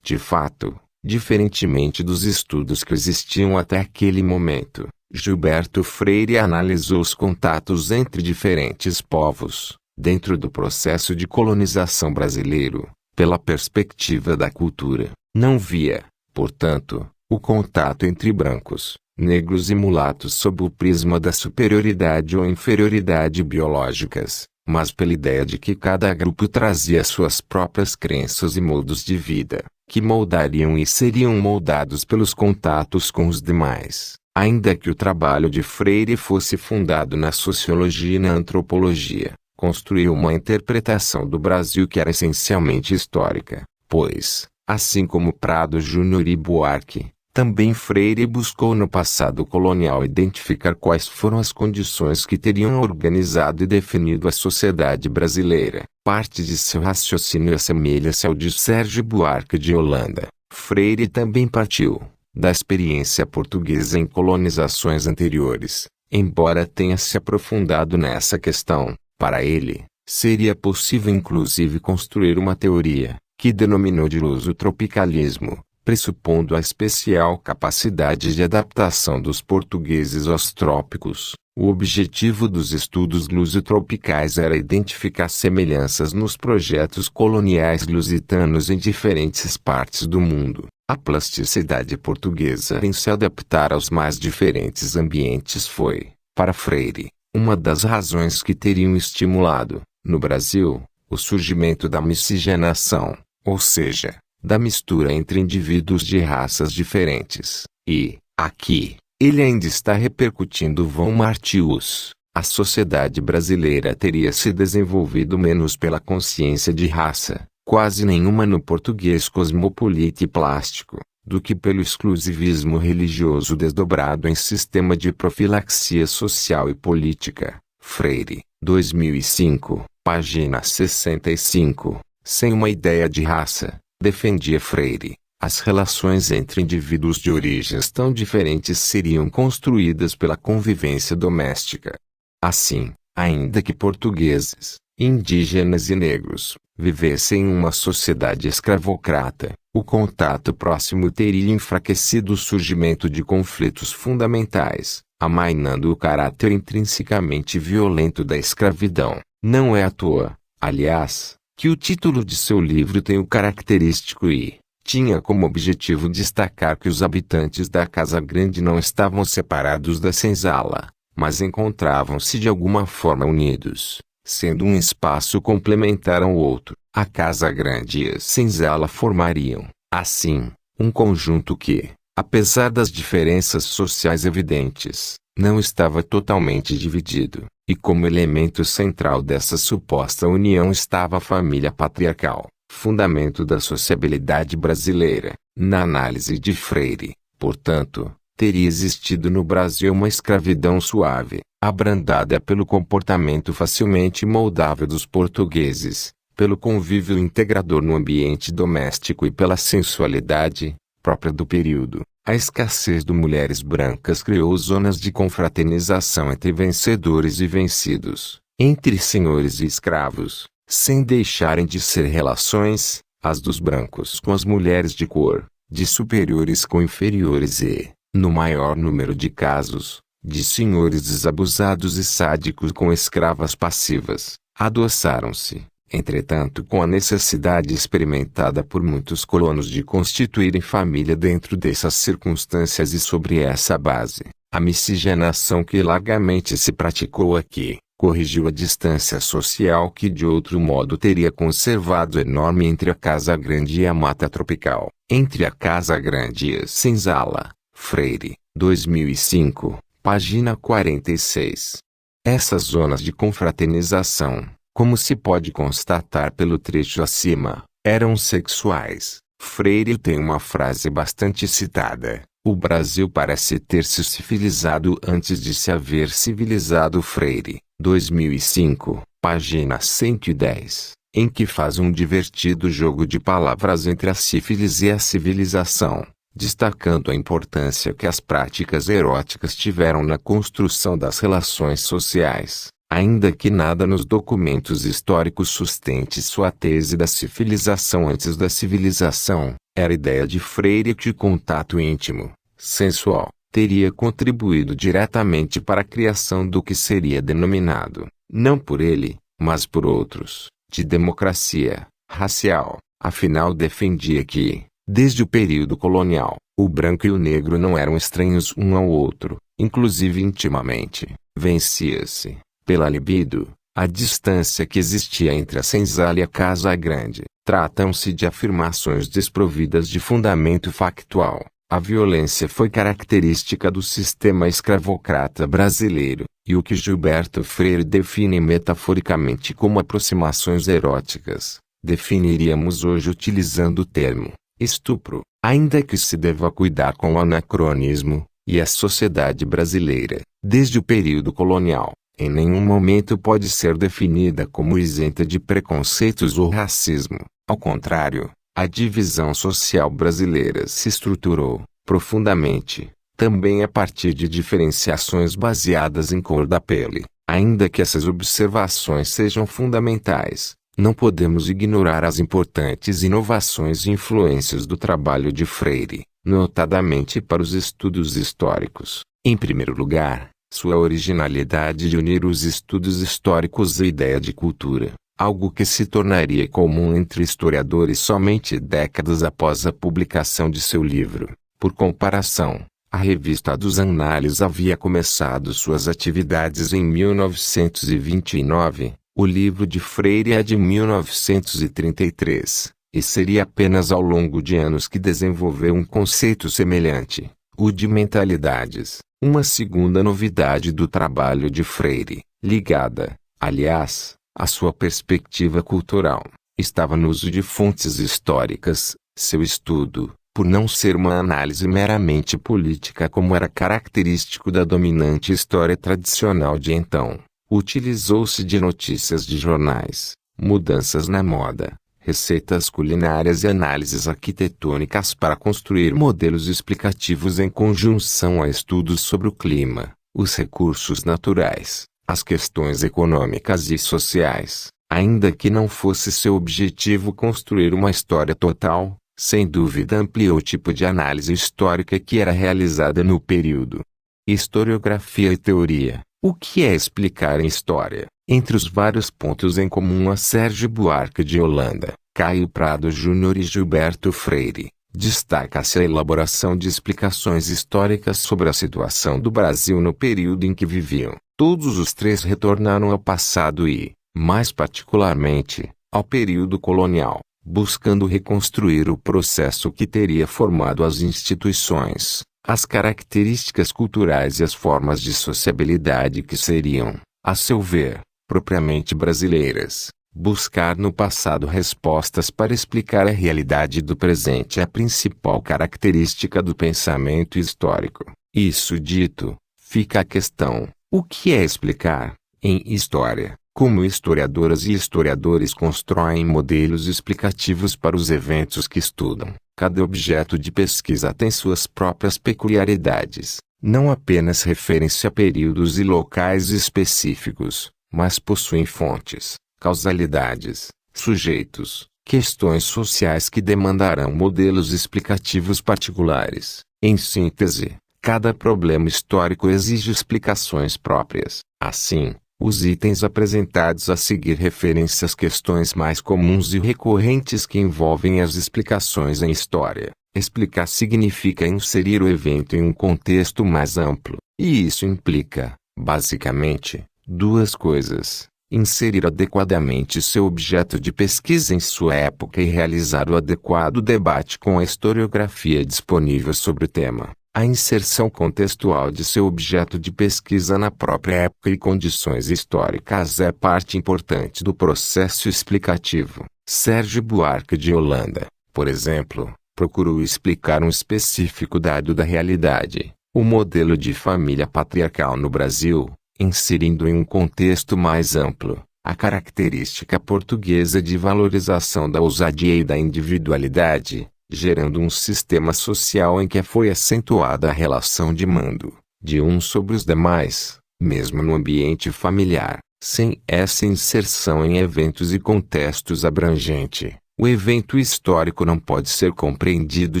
De fato, diferentemente dos estudos que existiam até aquele momento, Gilberto Freire analisou os contatos entre diferentes povos, dentro do processo de colonização brasileiro, pela perspectiva da cultura. Não via, portanto, o contato entre brancos, negros e mulatos sob o prisma da superioridade ou inferioridade biológicas, mas pela ideia de que cada grupo trazia suas próprias crenças e modos de vida, que moldariam e seriam moldados pelos contatos com os demais. Ainda que o trabalho de Freire fosse fundado na sociologia e na antropologia, construiu uma interpretação do Brasil que era essencialmente histórica, pois, assim como Prado Júnior e Buarque, também Freire buscou no passado colonial identificar quais foram as condições que teriam organizado e definido a sociedade brasileira. Parte de seu raciocínio assemelha-se ao de Sérgio Buarque de Holanda. Freire também partiu da experiência portuguesa em colonizações anteriores, embora tenha se aprofundado nessa questão. Para ele, seria possível inclusive construir uma teoria, que denominou de lusotropicalismo, pressupondo a especial capacidade de adaptação dos portugueses aos trópicos. O objetivo dos estudos lusitropicais era identificar semelhanças nos projetos coloniais lusitanos em diferentes partes do mundo. A plasticidade portuguesa em se adaptar aos mais diferentes ambientes foi, para Freire, uma das razões que teriam estimulado, no Brasil, o surgimento da miscigenação, ou seja, da mistura entre indivíduos de raças diferentes. E, aqui, ele ainda está repercutindo von Martius. A sociedade brasileira teria se desenvolvido menos pela consciência de raça, quase nenhuma no português cosmopolita e plástico, do que pelo exclusivismo religioso desdobrado em sistema de profilaxia social e política. Freire, 2005, página 65. Sem uma ideia de raça, defendia Freire, as relações entre indivíduos de origens tão diferentes seriam construídas pela convivência doméstica. Assim, ainda que portugueses, indígenas e negros vivessem em uma sociedade escravocrata, o contato próximo teria enfraquecido o surgimento de conflitos fundamentais, amainando o caráter intrinsecamente violento da escravidão. Não é à toa, aliás, que o título de seu livro tem o característico e tinha como objetivo destacar que os habitantes da Casa Grande não estavam separados da senzala, mas encontravam-se de alguma forma unidos, sendo um espaço complementar ao outro. A Casa Grande e a senzala formariam, assim, um conjunto que, apesar das diferenças sociais evidentes, não estava totalmente dividido, e como elemento central dessa suposta união estava a família patriarcal, fundamento da sociabilidade brasileira. Na análise de Freire, portanto, teria existido no Brasil uma escravidão suave, abrandada pelo comportamento facilmente moldável dos portugueses, pelo convívio integrador no ambiente doméstico e pela sensualidade própria do período. A escassez de mulheres brancas criou zonas de confraternização entre vencedores e vencidos, entre senhores e escravos, sem deixarem de ser relações, as dos brancos com as mulheres de cor, de superiores com inferiores e, no maior número de casos, de senhores desabusados e sádicos com escravas passivas. Adoçaram-se, entretanto, com a necessidade experimentada por muitos colonos de constituírem família dentro dessas circunstâncias e sobre essa base, a miscigenação que largamente se praticou aqui, corrigiu a distância social que de outro modo teria conservado enorme entre a Casa Grande e a mata tropical. Entre a Casa Grande e a Senzala, Freire, 2005, página 46. Essas zonas de confraternização, como se pode constatar pelo trecho acima, eram sexuais. Freire tem uma frase bastante citada: o Brasil parece ter se civilizado antes de se haver civilizado. Freire, 2005, página 110, em que faz um divertido jogo de palavras entre a sífilis e a civilização, destacando a importância que as práticas eróticas tiveram na construção das relações sociais, ainda que nada nos documentos históricos sustente sua tese da civilização antes da civilização. Era a ideia de Freire que o contato íntimo, sensual, teria contribuído diretamente para a criação do que seria denominado, não por ele, mas por outros, de democracia racial. Afinal, defendia que, desde o período colonial, o branco e o negro não eram estranhos um ao outro, inclusive intimamente. Vencia-se, pela libido, a distância que existia entre a senzala e a Casa Grande. Tratam-se de afirmações desprovidas de fundamento factual. A violência foi característica do sistema escravocrata brasileiro, e o que Gilberto Freire define metaforicamente como aproximações eróticas, definiríamos hoje utilizando o termo estupro, ainda que se deva cuidar com o anacronismo, e a sociedade brasileira, desde o período colonial, em nenhum momento pode ser definida como isenta de preconceitos ou racismo. Ao contrário, a divisão social brasileira se estruturou, profundamente, também a partir de diferenciações baseadas em cor da pele. Ainda que essas observações sejam fundamentais, não podemos ignorar as importantes inovações e influências do trabalho de Freire, notadamente para os estudos históricos. Em primeiro lugar, sua originalidade de unir os estudos históricos à ideia de cultura, algo que se tornaria comum entre historiadores somente décadas após a publicação de seu livro. Por comparação, a Revista dos Análises havia começado suas atividades em 1929, o livro de Freire é de 1933, e seria apenas ao longo de anos que desenvolveu um conceito semelhante, o de mentalidades, uma segunda novidade do trabalho de Freire, ligada, aliás, à sua perspectiva cultural, estava no uso de fontes históricas. Seu estudo, por não ser uma análise meramente política como era característico da dominante história tradicional de então, utilizou-se de notícias de jornais, mudanças na moda, receitas culinárias e análises arquitetônicas para construir modelos explicativos em conjunção a estudos sobre o clima, os recursos naturais, as questões econômicas e sociais. Ainda que não fosse seu objetivo construir uma história total, sem dúvida ampliou o tipo de análise histórica que era realizada no período. Historiografia e teoria. O que é explicar em história? Entre os vários pontos em comum a Sérgio Buarque de Holanda, Caio Prado Júnior e Gilberto Freire, destaca-se a elaboração de explicações históricas sobre a situação do Brasil no período em que viviam. Todos os três retornaram ao passado e, mais particularmente, ao período colonial, buscando reconstruir o processo que teria formado as instituições, as características culturais e as formas de sociabilidade que seriam, a seu ver, propriamente brasileiras. Buscar no passado respostas para explicar a realidade do presente é a principal característica do pensamento histórico. Isso dito, fica a questão: O que é explicar? Em história, como historiadoras e historiadores constroem modelos explicativos para os eventos que estudam, cada objeto de pesquisa tem suas próprias peculiaridades, não apenas referem-se a períodos e locais específicos, mas possuem fontes, causalidades, sujeitos, questões sociais que demandarão modelos explicativos particulares. Em síntese, cada problema histórico exige explicações próprias. Assim, os itens apresentados a seguir referem-se às questões mais comuns e recorrentes que envolvem as explicações em história. Explicar significa inserir o evento em um contexto mais amplo, e isso implica, basicamente, duas coisas: inserir adequadamente seu objeto de pesquisa em sua época e realizar o adequado debate com a historiografia disponível sobre o tema. A inserção contextual de seu objeto de pesquisa na própria época e condições históricas é parte importante do processo explicativo. Sérgio Buarque de Holanda, por exemplo, procurou explicar um específico dado da realidade, o modelo de família patriarcal no Brasil, inserindo em um contexto mais amplo a característica portuguesa de valorização da ousadia e da individualidade, gerando um sistema social em que foi acentuada a relação de mando, de uns sobre os demais, mesmo no ambiente familiar. Sem essa inserção em eventos e contextos abrangente, o evento histórico não pode ser compreendido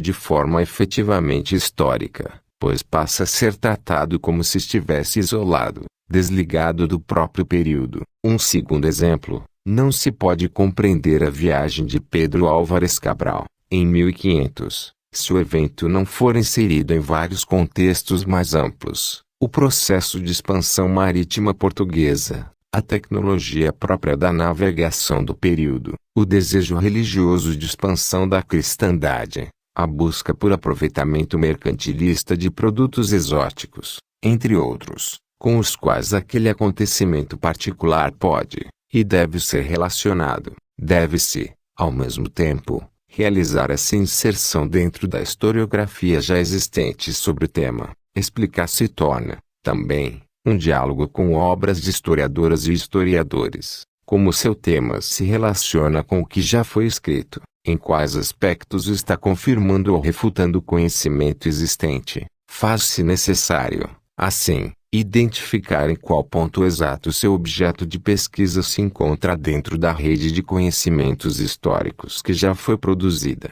de forma efetivamente histórica, pois passa a ser tratado como se estivesse isolado, desligado do próprio período. Um segundo exemplo: não se pode compreender a viagem de Pedro Álvares Cabral, em 1500, se o evento não for inserido em vários contextos mais amplos. O processo de expansão marítima portuguesa, a tecnologia própria da navegação do período, o desejo religioso de expansão da cristandade, a busca por aproveitamento mercantilista de produtos exóticos, entre outros, com os quais aquele acontecimento particular pode, e deve ser relacionado. Deve-se, ao mesmo tempo, realizar essa inserção dentro da historiografia já existente sobre o tema. Explicar se torna, também, um diálogo com obras de historiadoras e historiadores, como seu tema se relaciona com o que já foi escrito, em quais aspectos está confirmando ou refutando o conhecimento existente. Faz-se necessário, assim, identificar em qual ponto exato seu objeto de pesquisa se encontra dentro da rede de conhecimentos históricos que já foi produzida.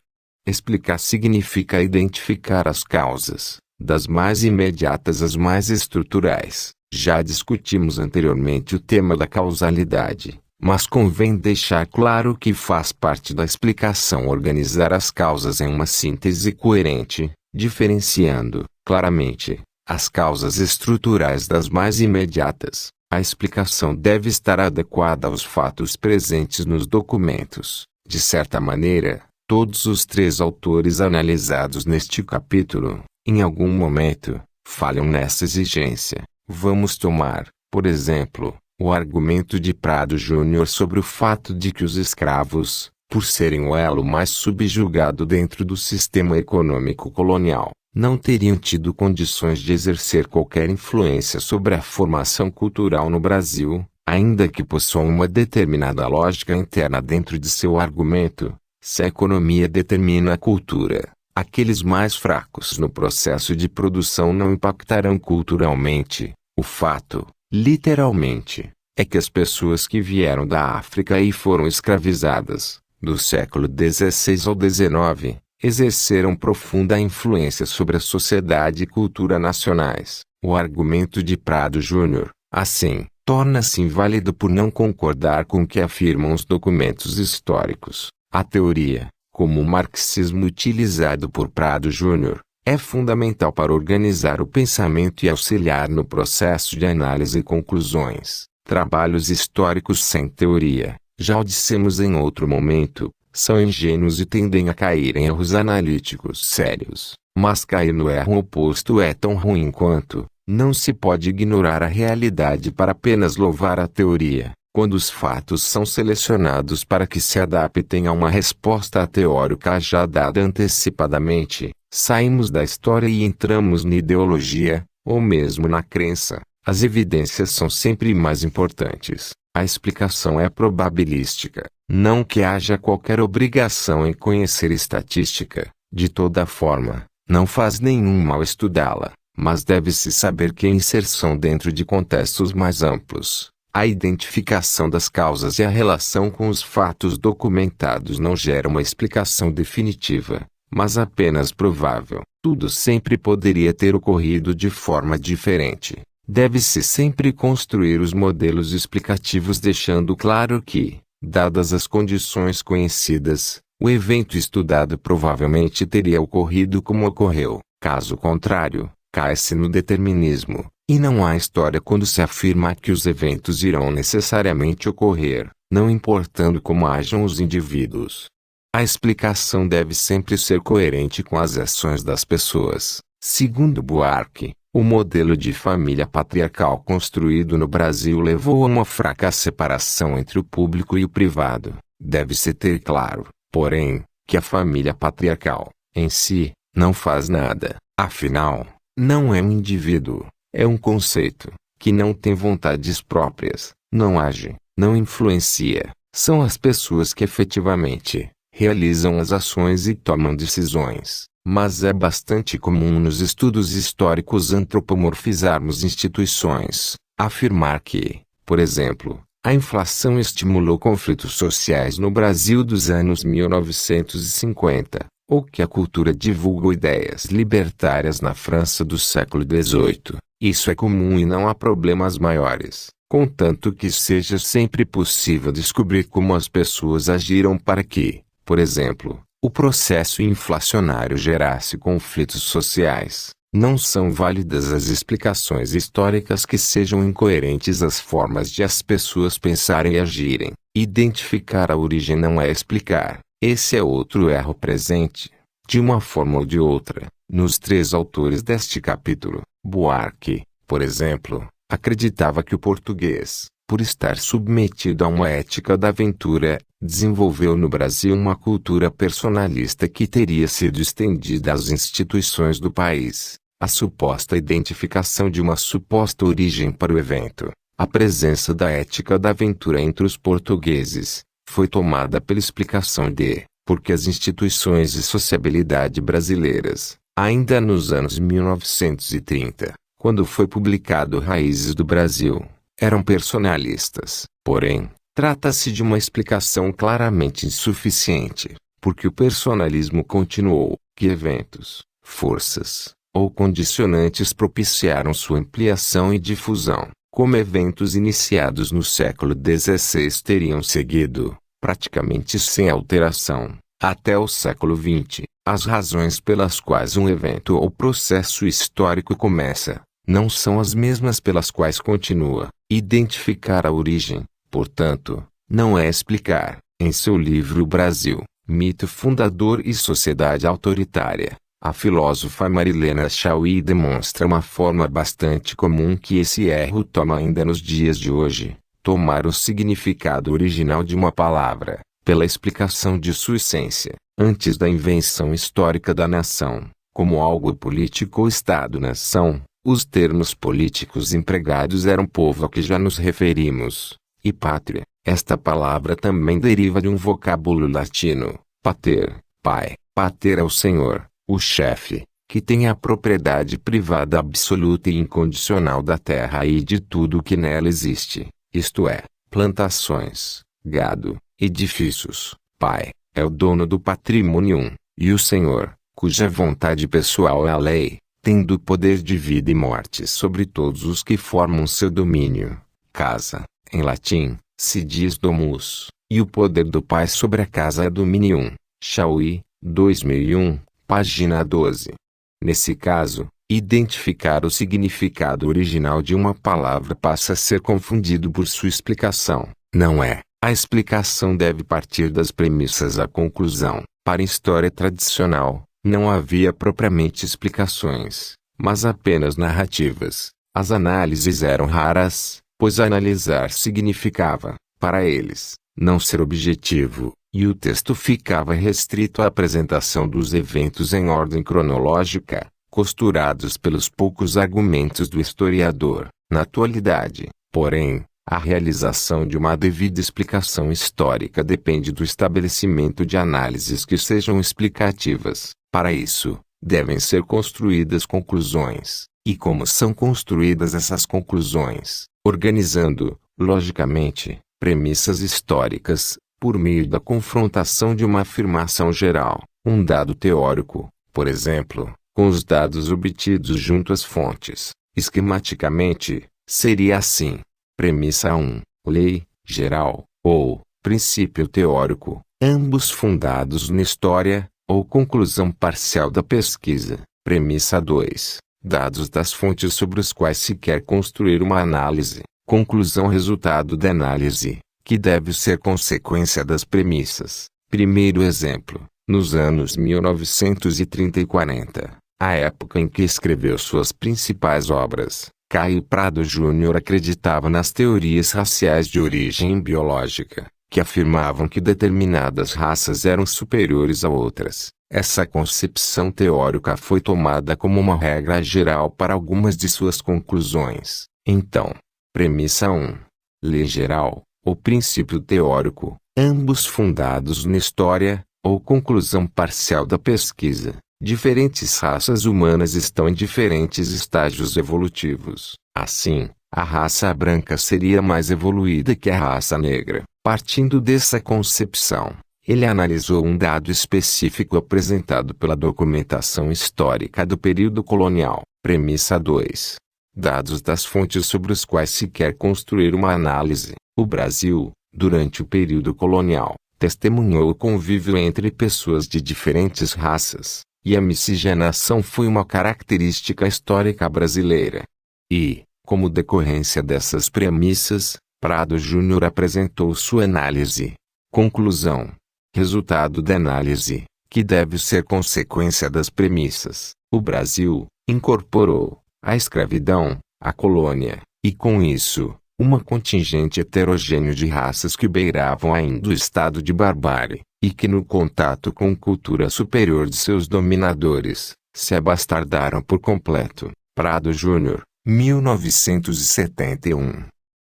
Explicar significa identificar as causas, das mais imediatas às mais estruturais. Já discutimos anteriormente o tema da causalidade, mas convém deixar claro que faz parte da explicação organizar as causas em uma síntese coerente, diferenciando, claramente, as causas estruturais das mais imediatas. A explicação deve estar adequada aos fatos presentes nos documentos. De certa maneira, todos os três autores analisados neste capítulo, em algum momento, falham nessa exigência. Vamos tomar, por exemplo, o argumento de Prado Júnior sobre o fato de que os escravos, por serem o elo mais subjugado dentro do sistema econômico colonial, não teriam tido condições de exercer qualquer influência sobre a formação cultural no Brasil, ainda que possuam uma determinada lógica interna dentro de seu argumento. Se a economia determina a cultura, aqueles mais fracos no processo de produção não impactarão culturalmente. O fato, literalmente, é que as pessoas que vieram da África e foram escravizadas, do século XVI ao XIX, exerceram profunda influência sobre a sociedade e cultura nacionais. O argumento de Prado Júnior, assim, torna-se inválido por não concordar com o que afirmam os documentos históricos. A teoria, como o marxismo utilizado por Prado Júnior, é fundamental para organizar o pensamento e auxiliar no processo de análise e conclusões. Trabalhos históricos sem teoria, já o dissemos em outro momento, são ingênuos e tendem a cair em erros analíticos sérios. Mas cair no erro oposto é tão ruim quanto. Não se pode ignorar a realidade para apenas louvar a teoria. Quando os fatos são selecionados para que se adaptem a uma resposta teórica já dada antecipadamente, saímos da história e entramos na ideologia, ou mesmo na crença. As evidências são sempre mais importantes. A explicação é probabilística. Não que haja qualquer obrigação em conhecer estatística. De toda forma, não faz nenhum mal estudá-la, mas deve-se saber que a inserção dentro de contextos mais amplos, a identificação das causas e a relação com os fatos documentados não gera uma explicação definitiva, mas apenas provável. Tudo sempre poderia ter ocorrido de forma diferente. Deve-se sempre construir os modelos explicativos deixando claro que, dadas as condições conhecidas, o evento estudado provavelmente teria ocorrido como ocorreu. Caso contrário, cai-se no determinismo, e não há história quando se afirma que os eventos irão necessariamente ocorrer, não importando como hajam os indivíduos. A explicação deve sempre ser coerente com as ações das pessoas. Segundo Buarque, o modelo de família patriarcal construído no Brasil levou a uma fraca separação entre o público e o privado. Deve-se ter claro, porém, que a família patriarcal, em si, não faz nada. Afinal, não é um indivíduo, é um conceito, que não tem vontades próprias, não age, não influencia. São as pessoas que efetivamente realizam as ações e tomam decisões. Mas é bastante comum nos estudos históricos antropomorfizarmos instituições, afirmar que, por exemplo, a inflação estimulou conflitos sociais no Brasil dos anos 1950, ou que a cultura divulgou ideias libertárias na França do século XVIII. Isso é comum e não há problemas maiores, contanto que seja sempre possível descobrir como as pessoas agiram para que, por exemplo, o processo inflacionário gerasse conflitos sociais. Não são válidas as explicações históricas que sejam incoerentes às formas de as pessoas pensarem e agirem. Identificar a origem não é explicar. Esse é outro erro presente, de uma forma ou de outra, nos três autores deste capítulo. Buarque, por exemplo, acreditava que o português, por estar submetido a uma ética da aventura, desenvolveu no Brasil uma cultura personalista que teria sido estendida às instituições do país. A suposta identificação de uma suposta origem para o evento, a presença da ética da aventura entre os portugueses, foi tomada pela explicação de, porque as instituições de sociabilidade brasileiras, ainda nos anos 1930, quando foi publicado Raízes do Brasil, eram personalistas. Porém, trata-se de uma explicação claramente insuficiente, porque o personalismo continuou, que eventos, forças, ou condicionantes propiciaram sua ampliação e difusão, como eventos iniciados no século XVI teriam seguido, praticamente sem alteração, até o século XX. As razões pelas quais um evento ou processo histórico começa, não são as mesmas pelas quais continua. Identificar a origem, portanto, não é explicar. Em seu livro O Brasil, Mito Fundador e Sociedade Autoritária, a filósofa Marilena Chauí demonstra uma forma bastante comum que esse erro toma ainda nos dias de hoje: tomar o significado original de uma palavra, pela explicação de sua essência, antes da invenção histórica da nação, como algo político ou Estado-nação. Os termos políticos empregados eram povo a que já nos referimos, e pátria. Esta palavra também deriva de um vocábulo latino, pater, pai. Pater é o senhor, o chefe, que tem a propriedade privada absoluta e incondicional da terra e de tudo o que nela existe, isto é, plantações, gado, edifícios. Pai é o dono do patrimônio, e o senhor, cuja vontade pessoal é a lei, tendo o poder de vida e morte sobre todos os que formam seu domínio. Casa, em latim, se diz domus, e o poder do pai sobre a casa é dominium. Chauí, 2001, página 12. Nesse caso, identificar o significado original de uma palavra passa a ser confundido por sua explicação. Não é. A explicação deve partir das premissas à conclusão. Para a história tradicional, não havia propriamente explicações, mas apenas narrativas. As análises eram raras, pois analisar significava, para eles, não ser objetivo, e o texto ficava restrito à apresentação dos eventos em ordem cronológica, costurados pelos poucos argumentos do historiador. Na atualidade, porém, a realização de uma devida explicação histórica depende do estabelecimento de análises que sejam explicativas. Para isso, devem ser construídas conclusões. E como são construídas essas conclusões? Organizando, logicamente, premissas históricas, por meio da confrontação de uma afirmação geral, um dado teórico, por exemplo, com os dados obtidos junto às fontes. Esquematicamente, seria assim: premissa 1, lei geral, ou princípio teórico, ambos fundados na história, ou conclusão parcial da pesquisa. Premissa 2, dados das fontes sobre os quais se quer construir uma análise. Conclusão resultado da análise, que deve ser consequência das premissas. Primeiro exemplo, nos anos 1930 e 40, a época em que escreveu suas principais obras, Caio Prado Júnior acreditava nas teorias raciais de origem biológica, que afirmavam que determinadas raças eram superiores a outras. Essa concepção teórica foi tomada como uma regra geral para algumas de suas conclusões. Então, premissa 1, lei geral, ou princípio teórico, ambos fundados na história, ou conclusão parcial da pesquisa. Diferentes raças humanas estão em diferentes estágios evolutivos. Assim, a raça branca seria mais evoluída que a raça negra. Partindo dessa concepção, ele analisou um dado específico apresentado pela documentação histórica do período colonial. Premissa 2. Dados das fontes sobre os quais se quer construir uma análise. O Brasil, durante o período colonial, testemunhou o convívio entre pessoas de diferentes raças, e a miscigenação foi uma característica histórica brasileira. E, como decorrência dessas premissas, Prado Júnior apresentou sua análise. Conclusão. Resultado da análise, que deve ser consequência das premissas. O Brasil incorporou a escravidão, a colônia, e com isso, uma contingente heterogêneo de raças que beiravam ainda o estado de barbárie, e que no contato com cultura superior de seus dominadores, se abastardaram por completo. Prado Júnior, 1971.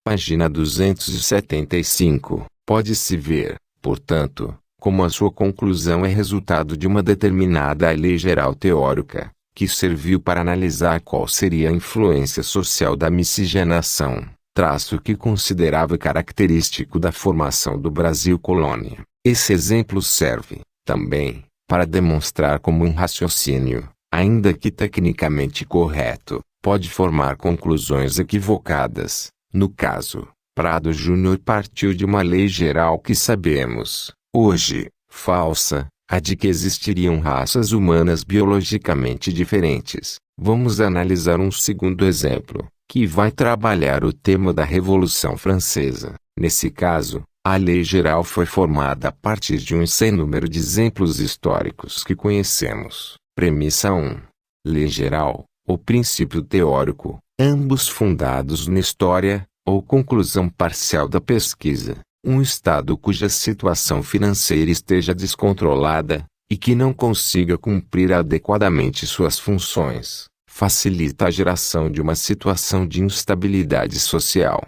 Página 275. Pode-se ver, portanto, como a sua conclusão é resultado de uma determinada lei geral teórica, que serviu para analisar qual seria a influência social da miscigenação, traço que considerava característico da formação do Brasil colônia. Esse exemplo serve, também, para demonstrar como um raciocínio, ainda que tecnicamente correto, pode formar conclusões equivocadas. No caso, Prado Júnior partiu de uma lei geral que sabemos, hoje, falsa, a de que existiriam raças humanas biologicamente diferentes. Vamos analisar um segundo exemplo, que vai trabalhar o tema da Revolução Francesa. Nesse caso, a lei geral foi formada a partir de um sem número de exemplos históricos que conhecemos. Premissa 1. Lei geral, ou princípio teórico, ambos fundados na história, ou conclusão parcial da pesquisa. Um Estado cuja situação financeira esteja descontrolada, e que não consiga cumprir adequadamente suas funções, facilita a geração de uma situação de instabilidade social.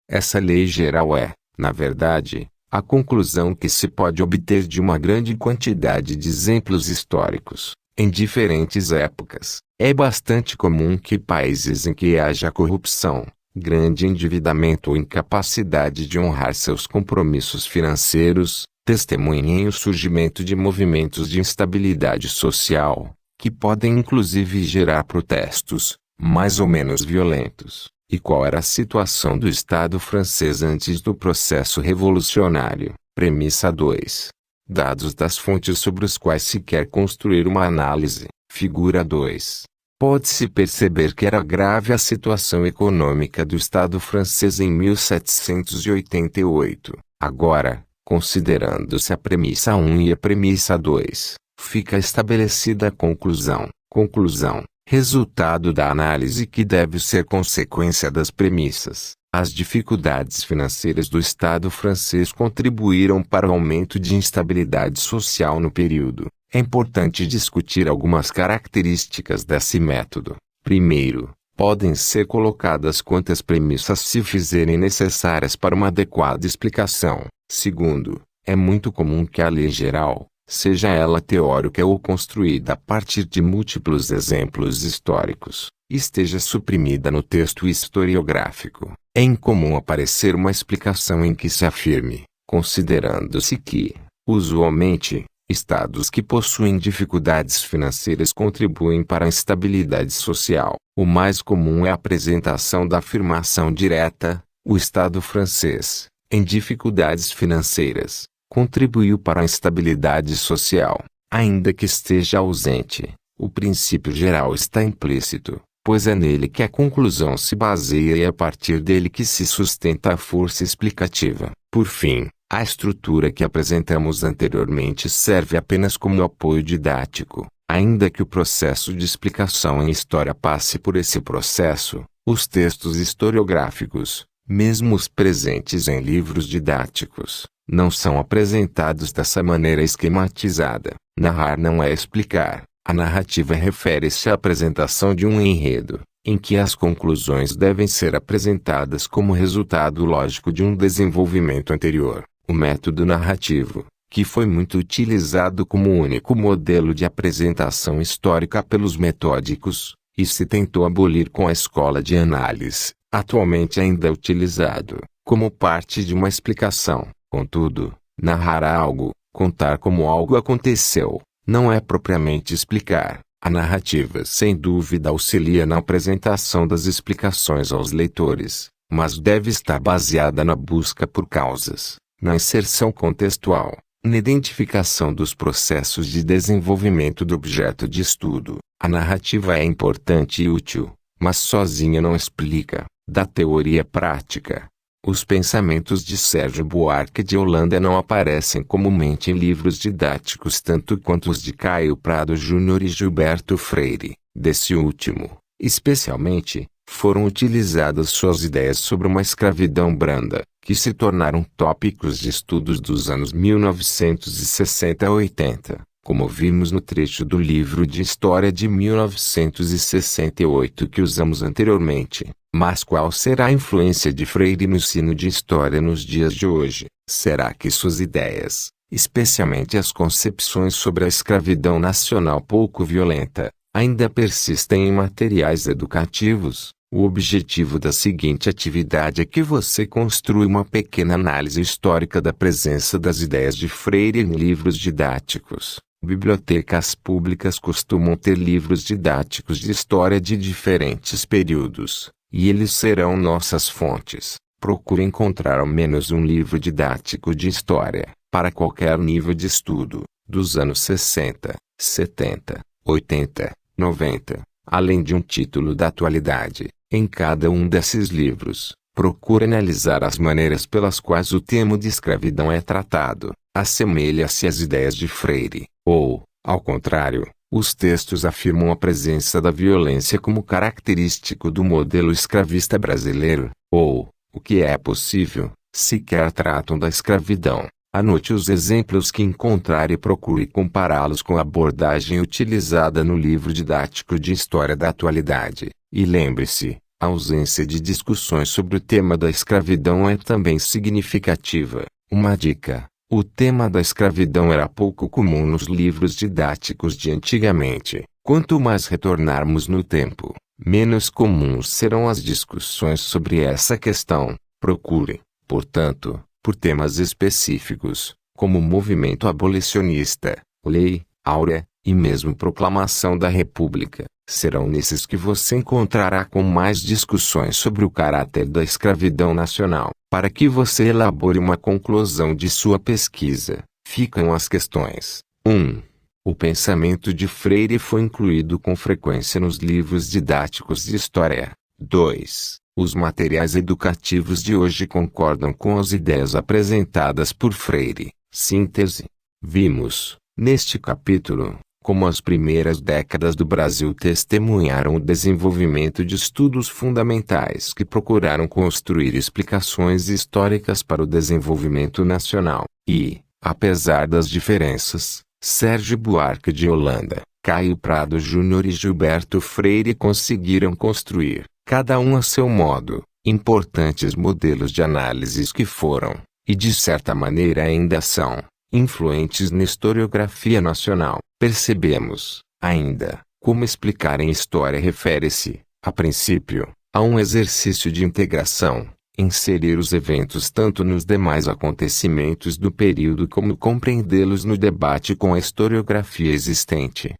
Essa lei geral é, na verdade, a conclusão que se pode obter de uma grande quantidade de exemplos históricos, em diferentes épocas. É bastante comum que países em que haja corrupção, grande endividamento ou incapacidade de honrar seus compromissos financeiros, testemunhem o surgimento de movimentos de instabilidade social, que podem inclusive gerar protestos, mais ou menos violentos. E qual era a situação do Estado francês antes do processo revolucionário? Premissa 2. Dados das fontes sobre os quais se quer construir uma análise. Figura 2. Pode-se perceber que era grave a situação econômica do Estado francês em 1788. Agora, considerando-se a premissa 1 e a premissa 2, fica estabelecida a conclusão. Conclusão. Resultado da análise que deve ser consequência das premissas. As dificuldades financeiras do Estado francês contribuíram para o aumento de instabilidade social no período. É importante discutir algumas características desse método. Primeiro, podem ser colocadas quantas premissas se fizerem necessárias para uma adequada explicação. Segundo, é muito comum que a lei geral, seja ela teórica ou construída a partir de múltiplos exemplos históricos, esteja suprimida no texto historiográfico. É incomum aparecer uma explicação em que se afirme, considerando-se que, usualmente, estados que possuem dificuldades financeiras contribuem para a instabilidade social. O mais comum é a apresentação da afirmação direta: o Estado francês, em dificuldades financeiras, contribuiu para a instabilidade social. Ainda que esteja ausente, o princípio geral está implícito, pois é nele que a conclusão se baseia e é a partir dele que se sustenta a força explicativa. Por fim, a estrutura que apresentamos anteriormente serve apenas como apoio didático. Ainda que o processo de explicação em história passe por esse processo, os textos historiográficos, mesmo os presentes em livros didáticos, não são apresentados dessa maneira esquematizada. Narrar não é explicar. A narrativa refere-se à apresentação de um enredo, em que as conclusões devem ser apresentadas como resultado lógico de um desenvolvimento anterior. O método narrativo, que foi muito utilizado como único modelo de apresentação histórica pelos metódicos, e se tentou abolir com a escola de análise, atualmente ainda é utilizado, como parte de uma explicação. Contudo, narrar algo, contar como algo aconteceu, não é propriamente explicar. A narrativa sem dúvida auxilia na apresentação das explicações aos leitores, mas deve estar baseada na busca por causas, na inserção contextual, na identificação dos processos de desenvolvimento do objeto de estudo. A narrativa é importante e útil, mas sozinha não explica. Da teoria prática, os pensamentos de Sérgio Buarque de Holanda não aparecem comumente em livros didáticos tanto quanto os de Caio Prado Júnior e Gilberto Freire. Desse último, especialmente, foram utilizadas suas ideias sobre uma escravidão branda, que se tornaram tópicos de estudos dos anos 1960 a 80, como vimos no trecho do livro de História de 1968 que usamos anteriormente. Mas qual será a influência de Freire no ensino de História nos dias de hoje? Será que suas ideias, especialmente as concepções sobre a escravidão nacional pouco violenta, ainda persistem em materiais educativos? O objetivo da seguinte atividade é que você construa uma pequena análise histórica da presença das ideias de Freire em livros didáticos. Bibliotecas públicas costumam ter livros didáticos de história de diferentes períodos, e eles serão nossas fontes. Procure encontrar ao menos um livro didático de história, para qualquer nível de estudo, dos anos 60, 70, 80, 90, além de um título da atualidade. Em cada um desses livros, procure analisar as maneiras pelas quais o tema de escravidão é tratado. Assemelha-se às ideias de Freire, ou, ao contrário, os textos afirmam a presença da violência como característico do modelo escravista brasileiro, ou, o que é possível, sequer tratam da escravidão. Anote os exemplos que encontrar e procure compará-los com a abordagem utilizada no livro didático de História da Atualidade. E lembre-se, a ausência de discussões sobre o tema da escravidão é também significativa. Uma dica: o tema da escravidão era pouco comum nos livros didáticos de antigamente. Quanto mais retornarmos no tempo, menos comuns serão as discussões sobre essa questão. Procure, portanto, por temas específicos, como movimento abolicionista, lei áurea, e mesmo proclamação da República. Serão nesses que você encontrará com mais discussões sobre o caráter da escravidão nacional. Para que você elabore uma conclusão de sua pesquisa, ficam as questões. 1. O pensamento de Freire foi incluído com frequência nos livros didáticos de história. 2. Os materiais educativos de hoje concordam com as ideias apresentadas por Freire. Síntese. Vimos, neste capítulo, como as primeiras décadas do Brasil testemunharam o desenvolvimento de estudos fundamentais que procuraram construir explicações históricas para o desenvolvimento nacional. E, apesar das diferenças, Sérgio Buarque de Holanda, Caio Prado Júnior e Gilberto Freire conseguiram construir, cada um a seu modo, importantes modelos de análises que foram, e de certa maneira ainda são, influentes na historiografia nacional. Percebemos, ainda, como explicar em história refere-se, a princípio, a um exercício de integração, inserir os eventos tanto nos demais acontecimentos do período como compreendê-los no debate com a historiografia existente.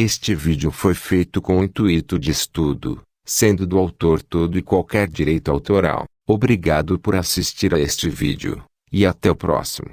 Este vídeo foi feito com o intuito de estudo, sendo do autor todo e qualquer direito autoral. Obrigado por assistir a este vídeo, e até o próximo.